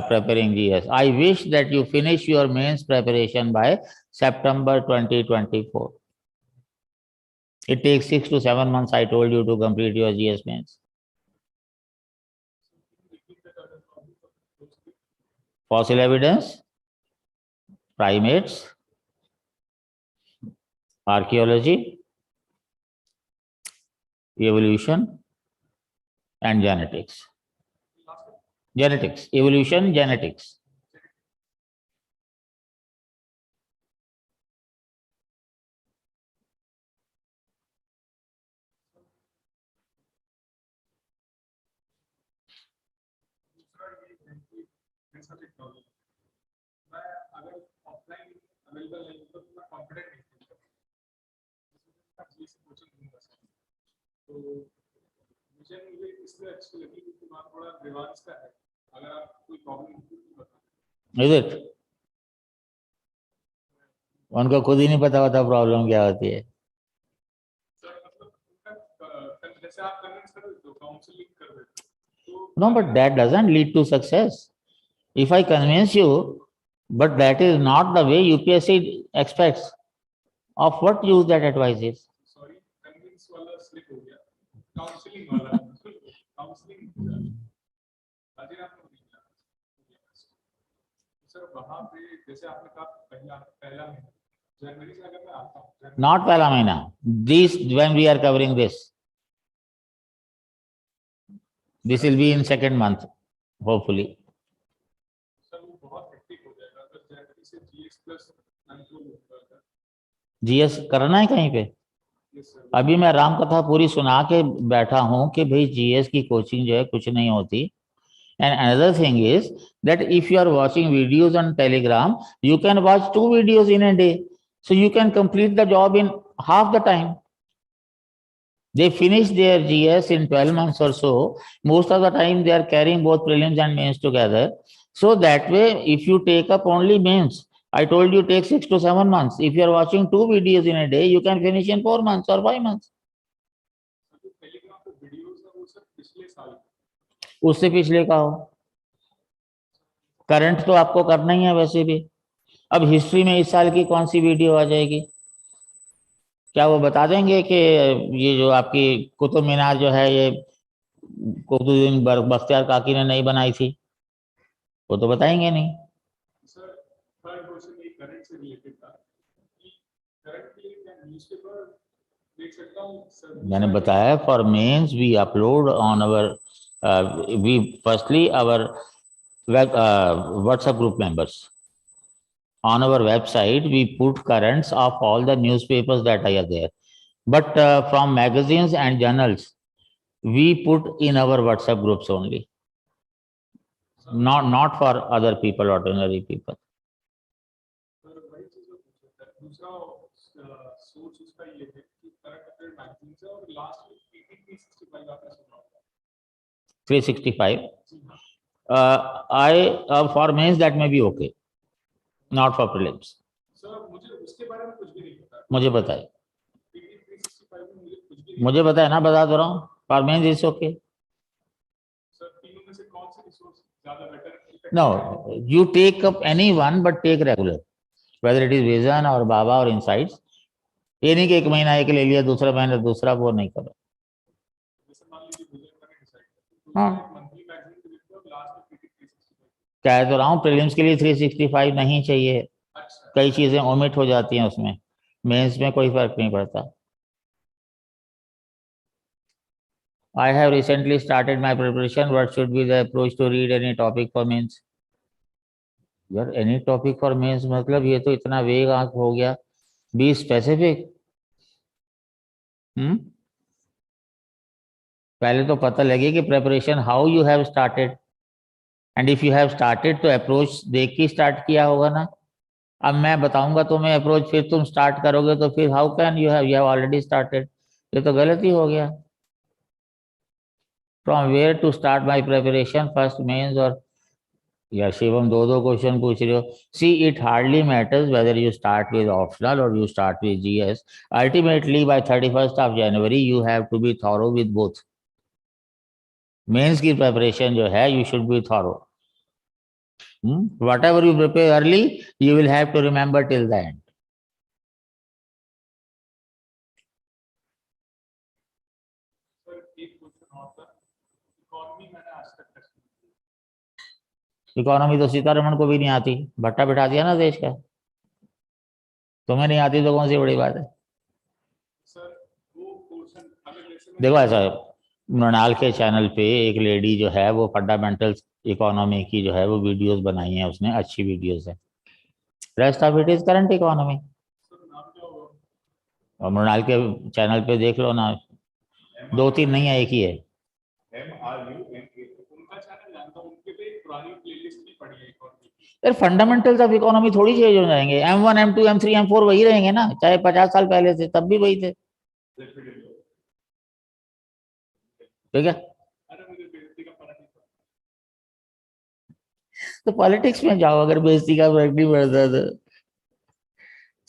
preparing GS. I wish that you finish your mains preparation by September 2024. It takes 6 to 7 months, I told you, to complete your GS mains. Fossil evidence, primates, archaeology, evolution, and genetics. Genetics, evolution, genetics. Is it? उनको खुद ही नहीं पता होता problem क्या होती है। No, but that doesn't lead to success. If I convince you, but that is not the way UPSC expects. Of what use that advice is? Sorry, convince वाला slip हो गया, counseling वाला, counseling हो गया। अजय आपने बोला, सर वहाँ पे जैसे आपने कहा पहला महीना, जनवरी से अगर मैं आता हूँ। Not पहला महीना. This when we are covering this. This will be in second month, hopefully. Sir वो बहुत हेक्टिक हो जाएगा अगर जनवरी से GS प्लस Anthro होगा। GS करना है कहीं पे? अभी मैं राम कथा पूरी सुना के बैठा हूं कि भाई GS की कोचिंग जो है कुछ नहीं होती. And another thing is that if you are watching videos on Telegram, you can watch 2 videos in a day. So you can complete the job in half the time. They finish their GS in 12 months or so. Most of the time they are carrying both prelims and mains together. So that way, if you take up only mains, I told you take 6 to 7 months. If you are watching 2 videos in a day, you can finish in 4 months or 5 months. उससे पिछले का हो, current तो आपको करना ही है वैसे भी. अब हिस्ट्री में इस साल की कौन सी वीडियो आ जाएगी? क्या वो बता देंगे कि ये जो आपकी कुतुब मीनार जो है ये कुतुबुद्दीन बख्तियार काकी ने नहीं बनाई थी? वो तो बताएंगे नहीं. मैंने बताया for mains we upload on our we firstly our WhatsApp group members. On our website, we put currents of all the newspapers that are there. But from magazines and journals, we put in our WhatsApp groups only. Not for other people, ordinary people. $365. For mains that may be okay, not for prelims. मुझे पता है, मुझे पता है ना, बता दो रहा हूँ. For mains is okay. No, you take up any one, but take regular, whether it is Vision or Baba or Insights. ये नहीं कि एक महीना एक ले लिया, दूसरा महीना दूसरा, वो नहीं करो. हाँ, कह तो रहा हूँ प्रीलिम्स के लिए 365 नहीं चाहिए. कई चीजें ओमिट हो जाती हैं उसमें, मेंस में कोई फर्क नहीं पड़ता. I have recently started my preparation. What should be the approach to read any topic for mains? यार any topic for mains मतलब ये तो इतना वेग आंक हो गया. Be specific. पहले तो पता लगे कि preparation how you have started, and if you have started तो अप्रोच देख के स्टार्ट किया होगा ना. अब मैं बताऊंगा तुम्हें अप्रोच, फिर तुम स्टार्ट करोगे तो फिर how can you have already started? ये तो गलत ही हो गया. From where to start my preparation, first mains और या शिवम दो क्वेश्चन पूछ रहे हो. See it hardly matters whether you start with optional और you start with GS. Ultimately by 31 January you have to be thorough with both. Mains की preparation जो है you should be thorough. Whatever you prepare early, you will have to remember till the end. Economy तो सीतारमण को भी नहीं आती, भट्टा बिठा दिया ना देश का. तुम्हें नहीं आती तो कौन सी बड़ी बात है. देखो ऐसा, मृणाल के चैनल पे एक लेडी जो है वो फंडामेंटल्स इकोनॉमी की जो है वो वीडियोस बनाई है उसने, अच्छी वीडियोस है. Rest of it is current economy. और मृणाल के चैनल पे देख लो ना, 2-3 नहीं है, एक ही है. यार फंडामेंटल्स ऑफ इकोनॉमी थोड़ी चेंज हो जाएंगे. M1, M2, M3, M4 वही रहेंगे ना, चाहे 50 साल पहले थे तब भी वही थे. ठीक है, तो पॉलिटिक्स में जाओ अगर बेइज्जती का फर्क नहीं पड़ता तो.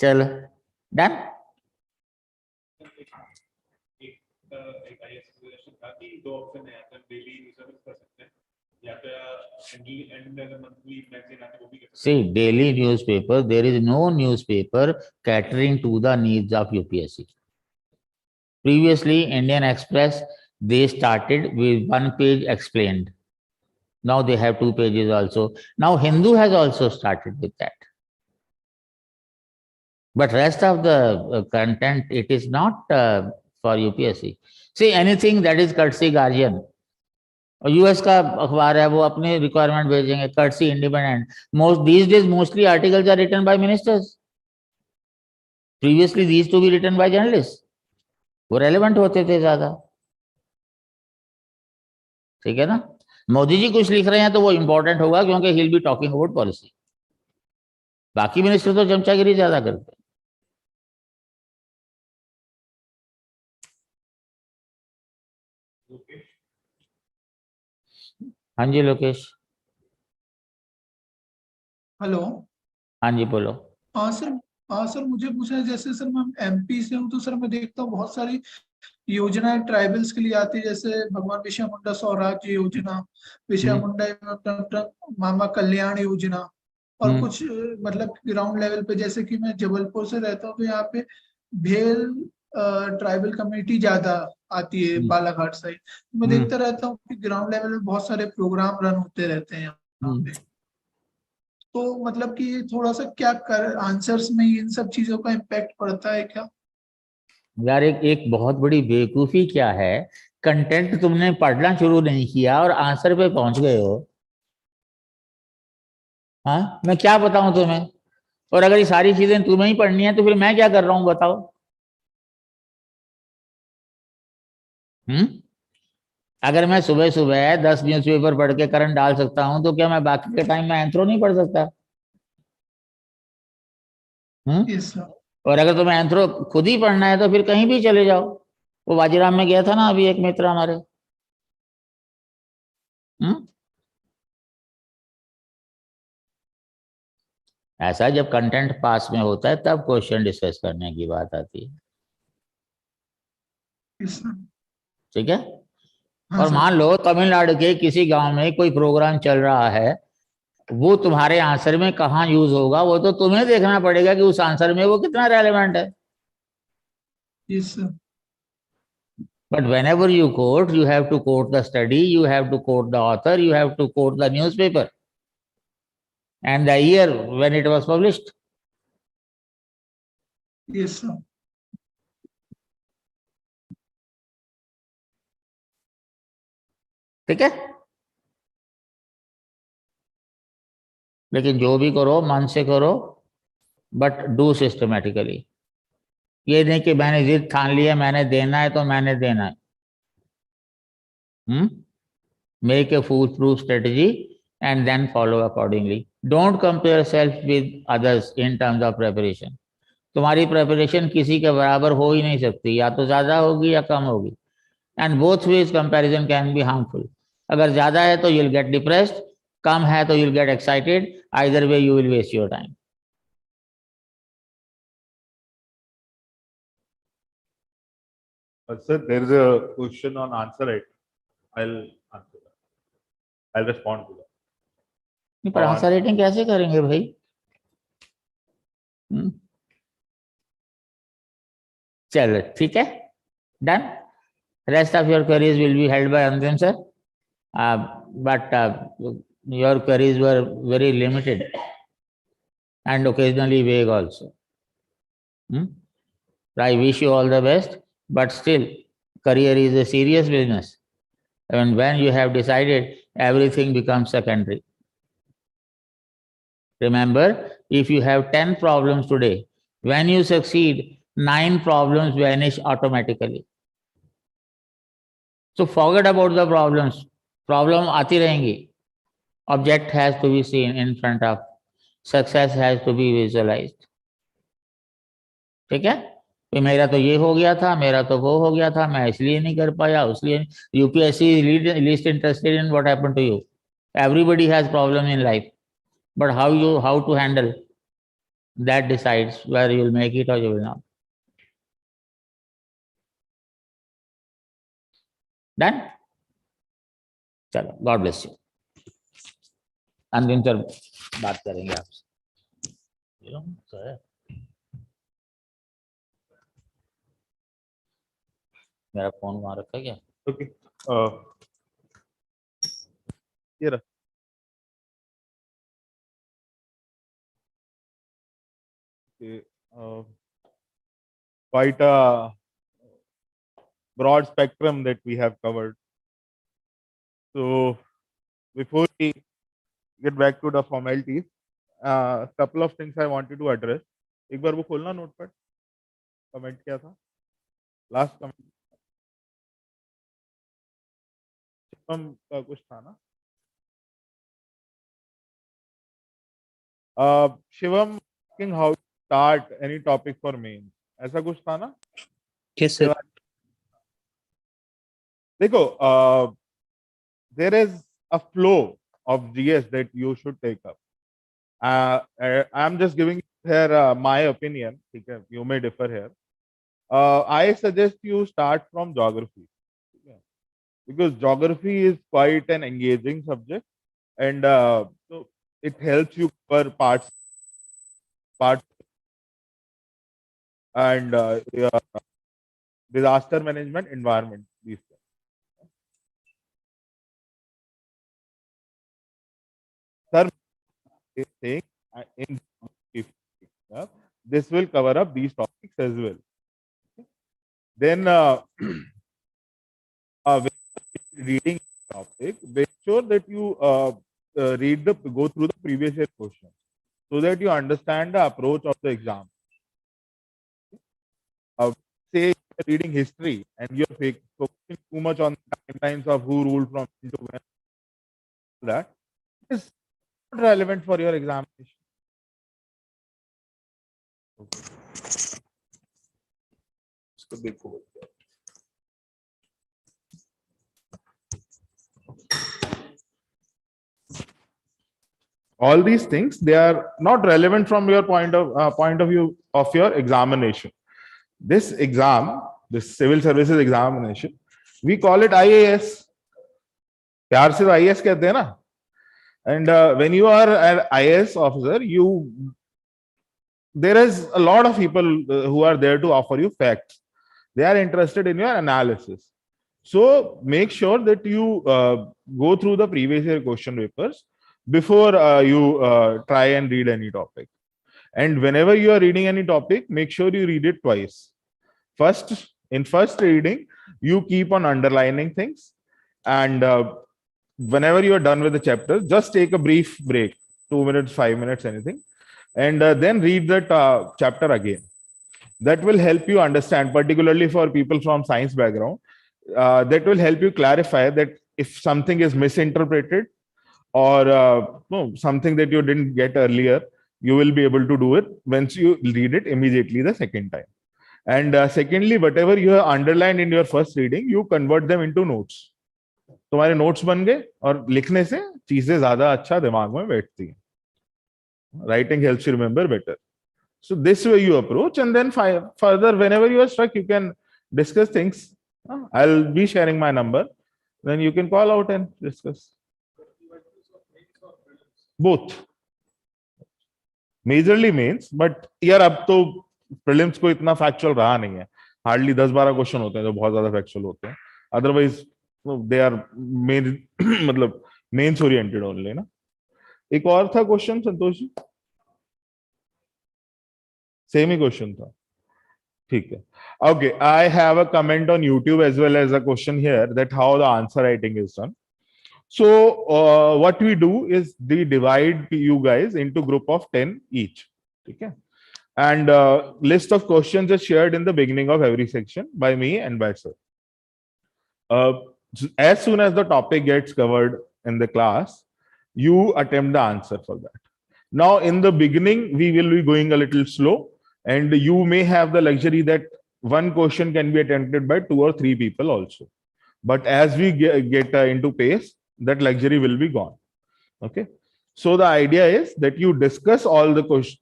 चलो done. See, daily newspaper, there is no newspaper catering to the needs of UPSC. Previously, Indian Express, they started with 1 page explained. Now they have 2 pages also. Now Hindu has also started with that. But rest of the content, it is not for UPSC. See, anything that is courtesy guardian. और US का अखबार है वो अपने requirement भेजेंगे, courtesy independent. These days mostly articles are written by ministers. Previously these to be written by journalists. वो relevant होते थे ज्यादा. ठीक है ना. मोदी जी कुछ लिख रहे हैं तो वो इंपॉर्टेंट होगा क्योंकि he'll be talking about policy. बाकी मिनिस्टर तो चमचागिरी ज्यादा करते हैं. हाँ जी लोकेश। हेलो। हाँ जी बोलो। हाँ सर। हाँ सर, मुझे पूछना है, जैसे सर मैं एमपी से हूँ, तो सर मैं देखता हूँ बहुत सारी योजनाएं ट्राइबल्स के लिए आती है, जैसे भगवान बिरसा मुंडा स्वराज्य योजना, बिरसा मुंडा मामा कल्याण योजना, और कुछ मतलब ग्राउंड लेवल पे, जैसे कि मैं जबलपुर से रहता हूँ, तो यहाँ पे भेल ट्राइबल कम्युनिटी ज्यादा आती है बालाघाट साइड। मैं देखता रहता हूँ कि ग्राउंड लेवल पे बहुत सारे प्रोग्राम रन होते रहते हैं यहाँ पे। तो मतलब कि थोड़ा सा क्या कर आंसर्स में इन सब चीजों का इम्पैक्ट पड़ता है क्या? यार एक एक बहुत बड़ी बेवकूफी क्या है, कंटेंट तुमने पढ़ना शुरू नहीं किया और आंसर पे पहुंच गए हो। हाँ मैं क्या बताऊं तुम्हें, और अगर ये सारी चीजें तुम्हें ही पढ़नी है तो फिर मैं क्या कर रहा हूं बताओ। अगर मैं सुबह सुबह 10 न्यूज़पेपर पढ़ के करंट डाल सकता हूं, तो क्या मैं बाकी के टाइम में एंथ्रो नहीं पढ़ सकता? Yes sir. और अगर तुम्हें एंथ्रो खुद ही पढ़ना है तो फिर कहीं भी चले जाओ। वो वाजीराम में गया था ना अभी एक मित्र हमारे। ऐसा जब कंटेंट पास में होता है तब क्वेश्चन डिस्कस करने की बात आती है। Yes sir. ठीक है। हाँ और सर। मान लो तमिलनाडु के किसी गांव में कोई प्रोग्राम चल रहा है, वो तुम्हारे आंसर में कहाँ यूज होगा वो तो तुम्हें देखना पड़ेगा कि उस आंसर में वो कितना रेलेवेंट है। Yes sir. But whenever you quote, you have to quote the study, you have to quote the author, you have to quote the newspaper and the year when it was published. Yes sir. ठीक है। लेकिन जो भी करो मन से करो, but do systematically. ये नहीं कि मैंने जिद ठान लिया मैंने देना है तो मैंने देना है। Make a fool proof strategy and then follow accordingly. Don't compare self with others in terms of preparation. तुम्हारी प्रेपरेशन किसी के बराबर हो ही नहीं सकती, या तो ज्यादा होगी या कम होगी। And both ways comparison can be harmful. अगर ज्यादा है तो यूल गेट डिप्रेस्ड, कम है तो you'll get excited. Either way you will waste your time. Sir, there is a question on answer it. I'll answer that. I'll respond to that. नहीं पर answer rating कैसे करेंगे भाई? चलो ठीक है, done. Rest of your queries will be held by Antim sir, but your queries were very limited and occasionally vague also. I wish you all the best, but still, career is a serious business. And when you have decided, everything becomes secondary. Remember, if you have 10 problems today, when you succeed, 9 problems vanish automatically. So forget about the problems. Problem आती रहेंगी. Object has to be seen in front of. Success has to be visualized. ठीक है? तो मेरा तो ये हो गया था, मेरा तो वो हो गया था, मैं इसलिए नहीं कर पाया, उसलिए UPSC least interested in what happened to you. Everybody has problem in life, but how to handle that decides whether you will make it or you will not. Done? चलो, God bless you. अंतिम sir बात करेंगे आपसे। मेरा phone वहां रखा क्या? Okay. ये रहा। Quite a broad spectrum that we have covered. So before we get back to the formalities, couple of things I wanted to address. एक बार वो खोलना नोटपैड, कमेंट क्या था लास्ट कमेंट? शिवम का कुछ था ना? Shivam asking how to start any topic for main, ऐसा कुछ था ना? Yes sir. देखो, there is a flow of GS that you should take up. I'm just giving here my opinion. Okay, you may differ here. I suggest you start from geography. Okay, because geography is quite an engaging subject, and so it helps you cover parts and disaster management, environment. These things. Sir is saying in this will cover up these topics as well. Then when reading topic, make sure that you go through the previous year question so that you understand the approach of the exam. Say you're reading history and you're focusing too much on the timelines of who ruled from when to when, that is not relevant for your examination. All these things, they are not relevant from your point of view of your examination. This exam, this civil services examination, we call it IAS. प्यार से IAS कहते हैं ना. And when you are an IAS officer, there is a lot of people who are there to offer you facts. They are interested in your analysis. So make sure that you go through the previous year question papers before you try and read any topic. And whenever you are reading any topic, make sure you read it twice. In first reading, you keep on underlining things, and whenever you are done with the chapter, just take a brief break, 2 minutes, 5 minutes, anything, and then read that chapter again. That will help you understand, particularly for people from science background. That will help you clarify that if something is misinterpreted or something that you didn't get earlier, you will be able to do it once you read it immediately the second time. And secondly, whatever you have underlined in your first reading, you convert them into notes. तुम्हारे notes बन गए और लिखने से चीजें ज्यादा अच्छा दिमाग में बैठती हैं. Writing helps you remember better. So this way you approach, and then further, whenever you are stuck, you can discuss things. I'll be sharing my number. Then you can call out and discuss. Both. Majorly mains, but यार अब तो prelims को इतना factual रहा नहीं है. Hardly 10-12 question होते हैं जो बहुत ज्यादा factual होते हैं. Otherwise, they are main मतलब mains oriented only ना. एक और था क्वेश्चन संतोष जी. सेम ही क्वेश्चन था. ठीक है. Okay, I have a comment on YouTube as well as a question here that how the answer writing is done. So what we do is we divide you guys into group of 10 each. Okay, and list of questions is shared in the beginning of every section by me and by sir. As soon as the topic gets covered in the class, you attempt the answer for that. Now in the beginning we will be going a little slow, and you may have the luxury that one question can be attempted by 2 or 3 people also. But as we get into pace, that luxury will be gone. Okay, so the idea is that you discuss all the questions.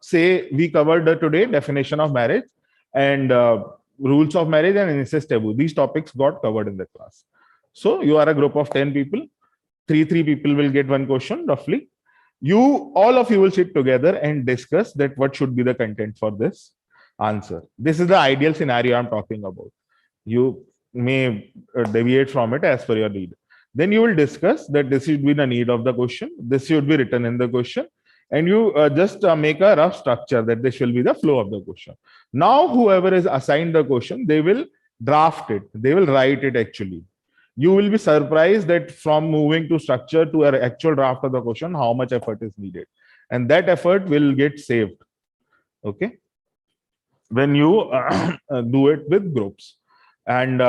Say we covered today definition of marriage and rules of marriage and incest taboo. These topics got covered in the class. So you are a group of 10 people. 3 people will get one question roughly. All of you will sit together and discuss that what should be the content for this answer. This is the ideal scenario I'm talking about. You may deviate from it as per your need. Then you will discuss that this should be the need of the question. This should be written in the question. And you just make a rough structure that this will be the flow of the question. Now, whoever is assigned the question, they will draft it. They will write it actually. You will be surprised that from moving to structure to an actual draft of the question, how much effort is needed. And that effort will get saved. Okay, when you do it with groups. And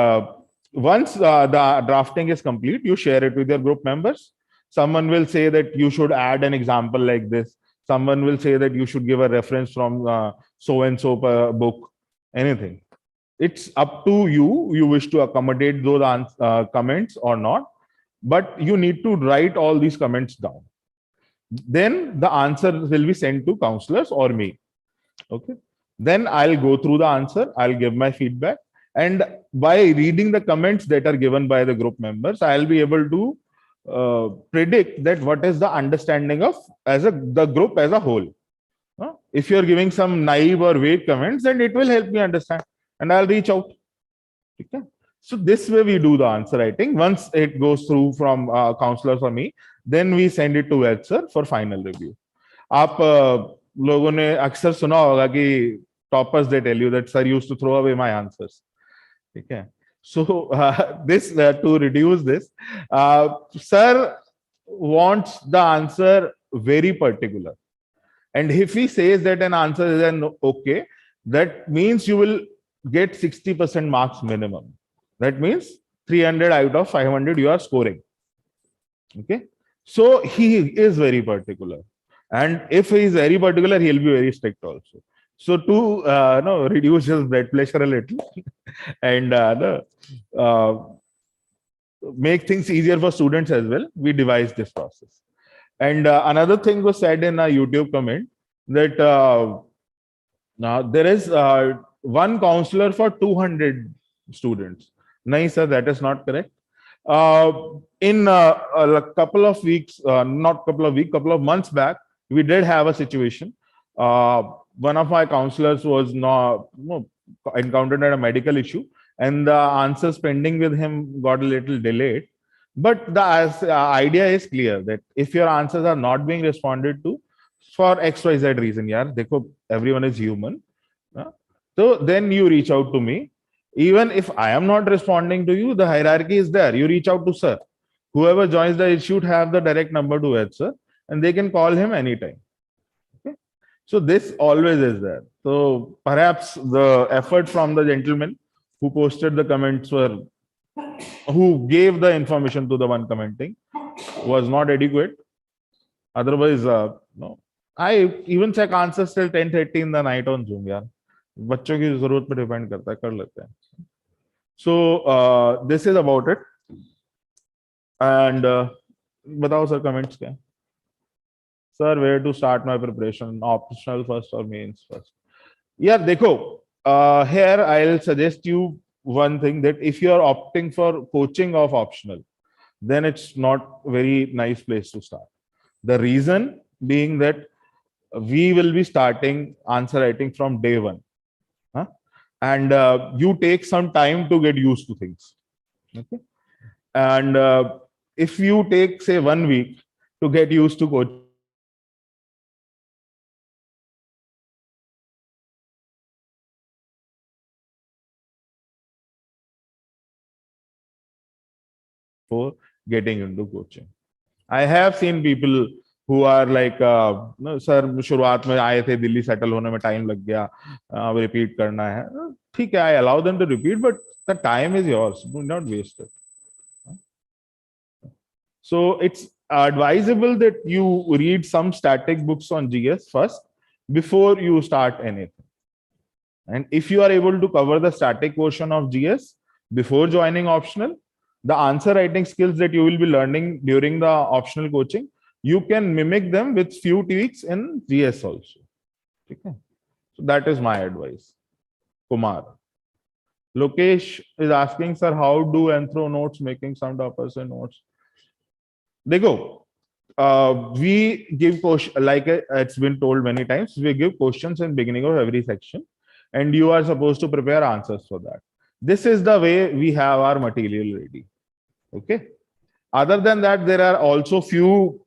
once the drafting is complete, you share it with your group members. Someone will say that you should add an example like this. Someone will say that you should give a reference from so-and-so book, anything. It's up to you. You wish to accommodate those comments or not. but you need to write all these comments down. Then the answer will be sent to counselors or me. Okay. Then I'll go through the answer, I'll give my feedback, and by reading the comments that are given by the group members, I'll be able to predict that what is the understanding of the group as a whole. If you're giving some naive or vague comments, then it will help me understand, and I'll reach out. Okay. So this way we do the answer writing. Once it goes through from counselors or me, then we send it to Vaids sir for final review. आप लोगों ने अक्सर सुना होगा कि toppers they tell you that sir used to throw away my answers. ठीक है. So this to reduce this, sir wants the answer very particular, and if he says that an answer is an okay, that means you will get 60% marks minimum. That means 300 out of 500 you are scoring. Okay, so he is very particular, and if he is very particular, he'll be very strict also. So to reduce his blood pressure a little and make things easier for students as well, we devised this process. And another thing was said in a YouTube comment that now there is one counselor for 200 students. No, sir, that is not correct. In a couple of weeks, couple of months back, we did have a situation. One of my counselors was encountered a medical issue, and the answers pending with him got a little delayed. But the idea is clear that if your answers are not being responded to for XYZ reason, everyone is human. So then you reach out to me. Even if I am not responding to you, the hierarchy is there. You reach out to sir. Whoever joins the should have the direct number to Vaids sir, and they can call him anytime. Okay? So this always is there. So perhaps the effort from the gentleman who posted the comments who gave the information to the one commenting was not adequate. Otherwise, no. I even check answers till 10:30 in the night on Zoom. यार बच्चों की जरूरत पे depend करता है, कर लेते हैं. So this is about it. And बताओ sir comments क्या? Sir, where to start my preparation? Optional first or mains first? Yeah, देखो. Here I'll suggest you one thing, that if you are opting for coaching of optional, then it's not very nice place to start. The reason being that we will be starting answer writing from day one. And you take some time to get used to things. Okay. And if you take, say, 1 week to get used to coaching, for getting into coaching. I have seen people who are like, sir, शुरुआत में आए थे, Delhi settle होने में time लग गया, repeat करना है. ठीक है, I allow them to repeat, but the time is yours. Do not waste it. So it's advisable that you read some static books on GS first before you start anything. And if you are able to cover the static portion of GS before joining optional, the answer writing skills that you will be learning during the optional coaching, you can mimic them with few tweaks in GS also. Okay. So that is my advice. Kumar. Lokesh is asking, sir, how do Anthro notes, making some toppers and notes? They go. We give question, like it's been told many times, we give questions in beginning of every section, and you are supposed to prepare answers for that. This is the way we have our material ready. Okay. Other than that, there are also few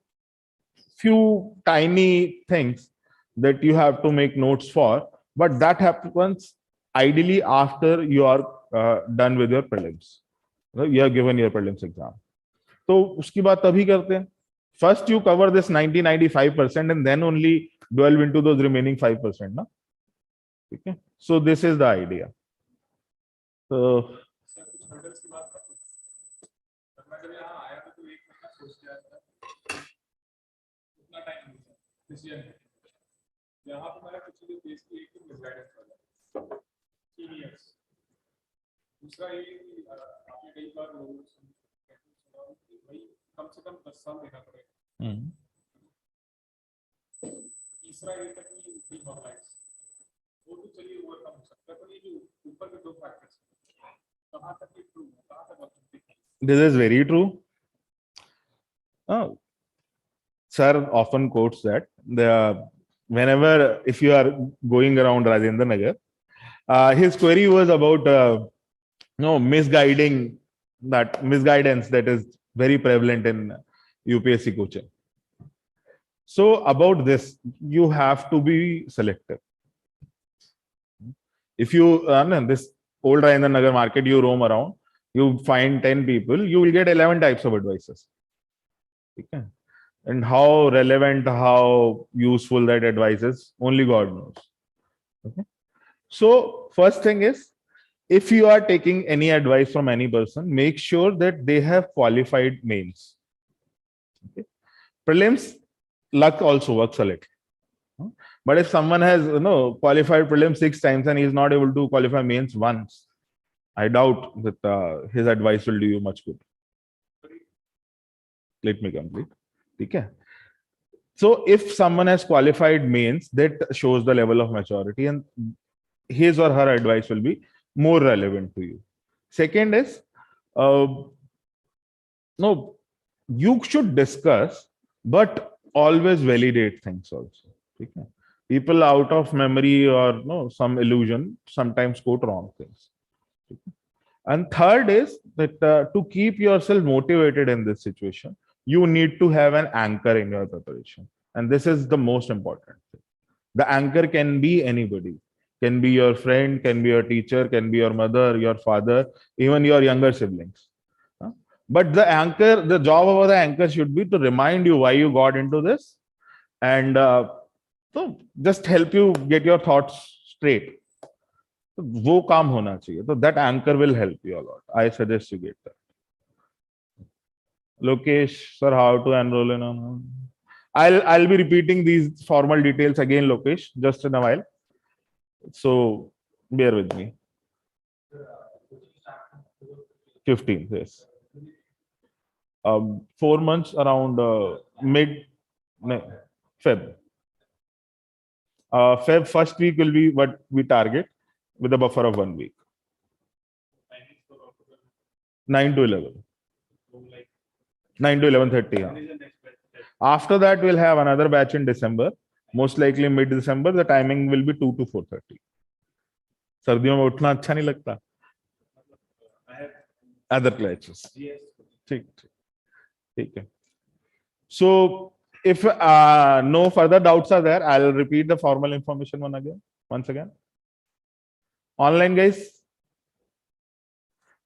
tiny things that you have to make notes for, but that happens ideally after you are done with your prelims. You have given your prelims exam. तो उसकी बात तभी करते हैं. First you cover this 90-95% and then only delve into those remaining 5%. ना? ठीक है. So this is the idea. So यहाँ पर मैंने कुछ केस की एक मिसगाइडेंस वाला सीनियर्स. दूसरा ये आपने कई बार लोगों भाई कम से कम 10 साल देना पड़ेगा। तीसरा ये था कि डिमोरलाइज, वो तो चलिए ओवरकम हो सकता है, पर ये जो ऊपर के दो फैक्टर्स कहाँ तक ये ट्रू, कहाँ तक ऑथेंटिक है? This is very true. Sir often quotes that whenever, if you are going around Rajendra Nagar, his query was about misguidance that is very prevalent in UPSC coaching. So about this, you have to be selective. If you in this old Rajendra Nagar market, you roam around, you find 10 people, you will get 11 types of advices. Okay? And how relevant, how useful that advice is, only God knows. Okay? So first thing is, if you are taking any advice from any person, make sure that they have qualified mains. Okay? Prelims, luck also works a little. But if someone has qualified prelims 6 times and he is not able to qualify mains once, I doubt that his advice will do you much good. Let me complete. Okay. So if someone has qualified mains, that shows the level of maturity, and his or her advice will be more relevant to you. Second is, no, you should discuss, but always validate things also. Okay? People out of memory or some illusion sometimes quote wrong things. Okay? And third is that to keep yourself motivated in this situation, you need to have an anchor in your preparation. And this is the most important thing. The anchor can be anybody, can be your friend, can be your teacher, can be your mother, your father, even your younger siblings. But the anchor, the job of the anchor should be to remind you why you got into this, and so just help you get your thoughts straight. So वो काम होना चाहिए. So that anchor will help you a lot. I suggest you get that. Lokesh, sir, how to enroll in on? I'll be repeating these formal details again, Lokesh, just in a while. So bear with me. 15, yes. 4 months around Feb. Feb first week will be what we target with a buffer of 1 week. 9 to 11. 9 to 11:30. Yeah. After that, we'll have another batch in December. Most likely mid-December. The timing will be 2 to 4:30. सर्दियों में उठना अच्छा नहीं लगता. Other classes. ठीक. So if no further doubts are there, I'll repeat the formal information once again. Online guys.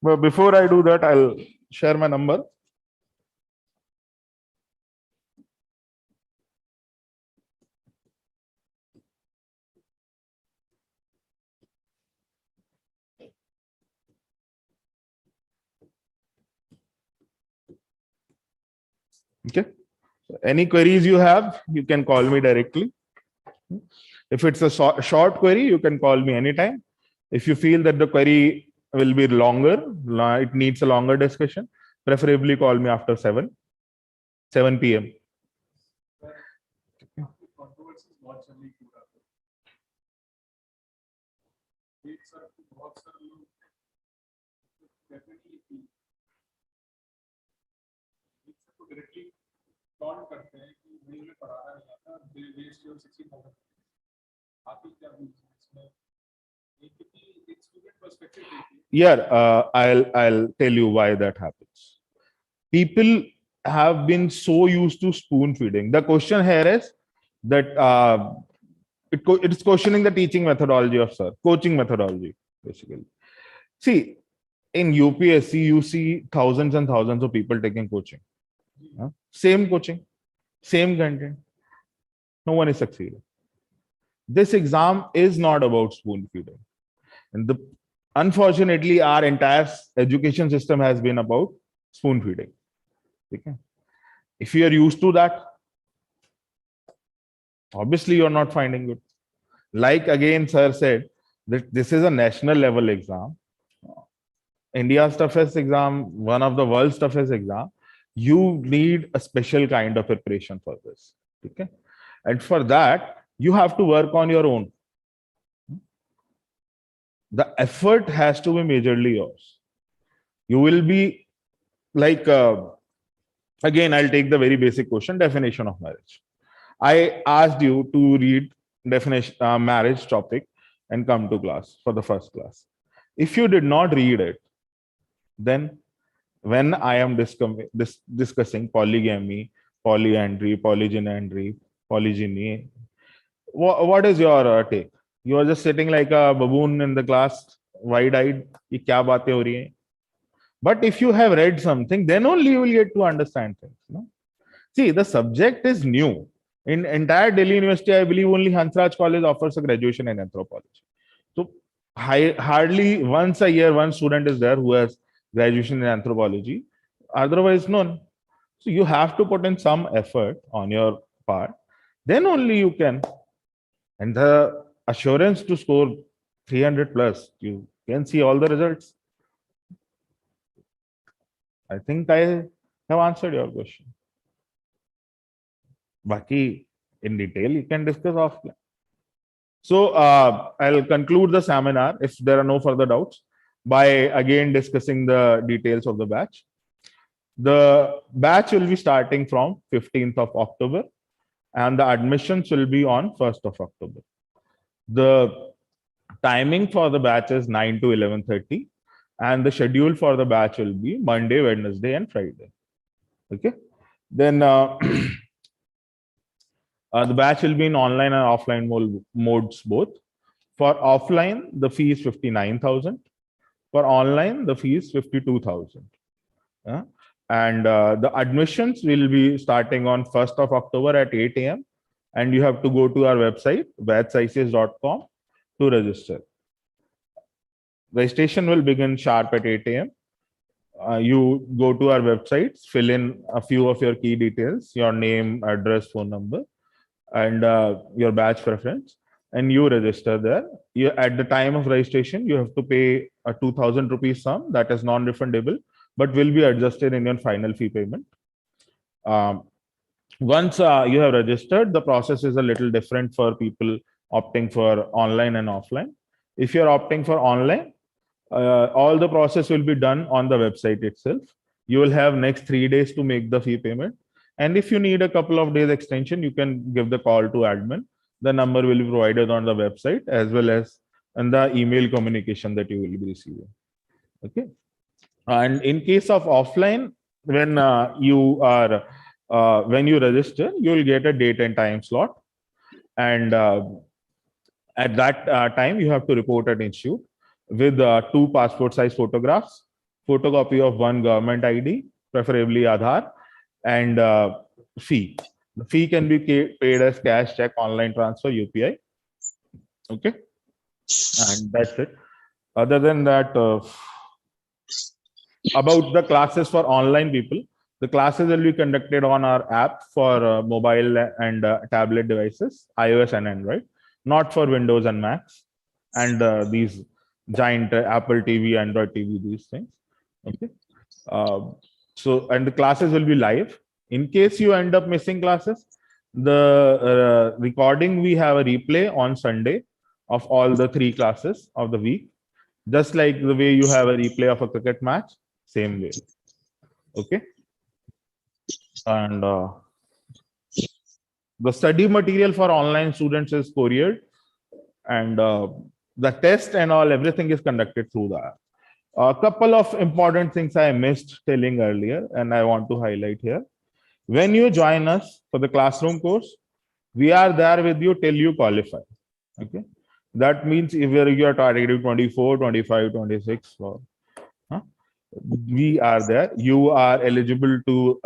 But before I do that, I'll share my number. Okay. Any queries you have, you can call me directly. If it's a short query, you can call me anytime. If you feel that the query will be longer, it needs a longer discussion, preferably call me after 7 p.m. करते हैं कि मुझे पढ़ाना नहीं आता, they waste your 60,000. आप क्या इसमें एक student perspective देखिए. Yeah, I'll tell you why that happens. People have been so used to spoon feeding. The question here is that it's questioning the teaching methodology of sir, coaching methodology, basically. See, in UPSC, you see thousands and thousands of people taking coaching. Same coaching, same content. No one is succeeding. This exam is not about spoon feeding. And unfortunately, our entire education system has been about spoon feeding. Okay? If you are used to that, obviously you're not finding it. Like again, sir said that this is a national level exam. India's toughest exam, one of the world's toughest exam. you need a special kind of preparation for this. Okay, and for that you have to work on your own. The effort has to be majorly yours. You will be like again, I'll take the very basic question, definition of marriage. I asked you to read definition marriage topic and come to class for the first class. If you did not read it, then when I am discussing polygamy, polyandry, polygyny, what is your take? You are just sitting like a baboon in the class, wide-eyed. Ye kya baatein ho rahi hain? But if you have read something, then only you will get to understand things. No? See, the subject is new. In entire Delhi University, I believe only Hansraj College offers a graduation in anthropology. So hardly once a year, one student is there who has graduation in anthropology. Otherwise, none. So you have to put in some effort on your part. Then only you can. And the assurance to score 300 plus, you can see all the results. I think I have answered your question. Baki, in detail, you can discuss offline. So I'll conclude the seminar, if there are no further doubts, by again discussing the details of the batch. The batch will be starting from 15th of October, and the admissions will be on 1st of October. The timing for the batch is 9 to 11:30, and the schedule for the batch will be Monday, Wednesday, and Friday. Okay. Then the batch will be in online and offline modes both. For offline, the fee is 59,000. For online, the fee is 52,000. And the admissions will be starting on 1st of October at 8 a.m. And you have to go to our website, vaidsics.com, to register. Registration will begin sharp at 8 a.m. You go to our website, fill in a few of your key details, your name, address, phone number, and your batch preference, and you register there. At the time of registration, you have to pay a 2,000 rupees sum that is non-refundable, but will be adjusted in your final fee payment. Once you have registered, the process is a little different for people opting for online and offline. If you're opting for online, all the process will be done on the website itself. You will have next 3 days to make the fee payment. And if you need a couple of days extension, you can give the call to admin. The number will be provided on the website as well as in the email communication that you will be receiving. Okay. And in case of offline, when when you register, you will get a date and time slot. And at that time, you have to report at institute with 2 passport size photographs, photocopy of 1 government ID, preferably Aadhaar, and fee. The fee can be paid as cash, check, online transfer, UPI. Okay. And that's it. Other than that, about the classes for online people, the classes will be conducted on our app for mobile and tablet devices, iOS and Android, not for Windows and Macs, and these giant Apple TV, Android TV, these things. Okay. So, and the classes will be live. In case you end up missing classes, the recording, we have a replay on Sunday of all the 3 classes of the week, just like the way you have a replay of a cricket match, same way. Okay. And the study material for online students is couriered, and the test and all, everything is conducted through the app. A couple of important things I missed telling earlier, and I want to highlight here. When you join us for the classroom course, we are there with you till you qualify. Okay. That means if you are targeting 24, 25, 26, we are there. You are eligible to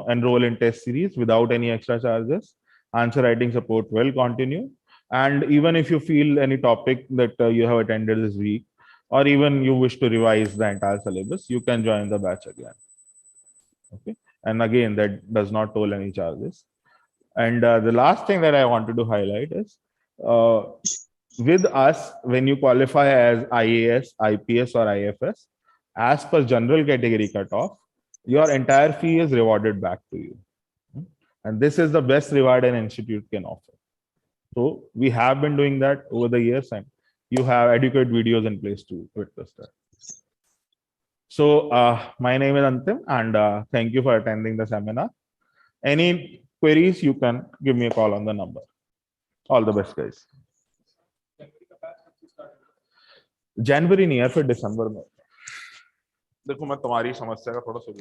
enroll in test series without any extra charges. Answer writing support will continue. And even if you feel any topic that you have attended this week, or even you wish to revise the entire syllabus, you can join the batch again. Okay. And again, that does not toll any charges. And the last thing that I wanted to highlight is with us, when you qualify as IAS, IPS, or IFS, as per general category cutoff, your entire fee is rewarded back to you. And this is the best reward an institute can offer. So we have been doing that over the years, and you have adequate videos in place to witness that. So my name is Antim, and thank you for attending the seminar. Any queries, you can give me a call on the number. All the best, guys. जनवरी नहीं है, फिर दिसंबर में. देखो मैं तुम्हारी समस्या का थोड़ा सा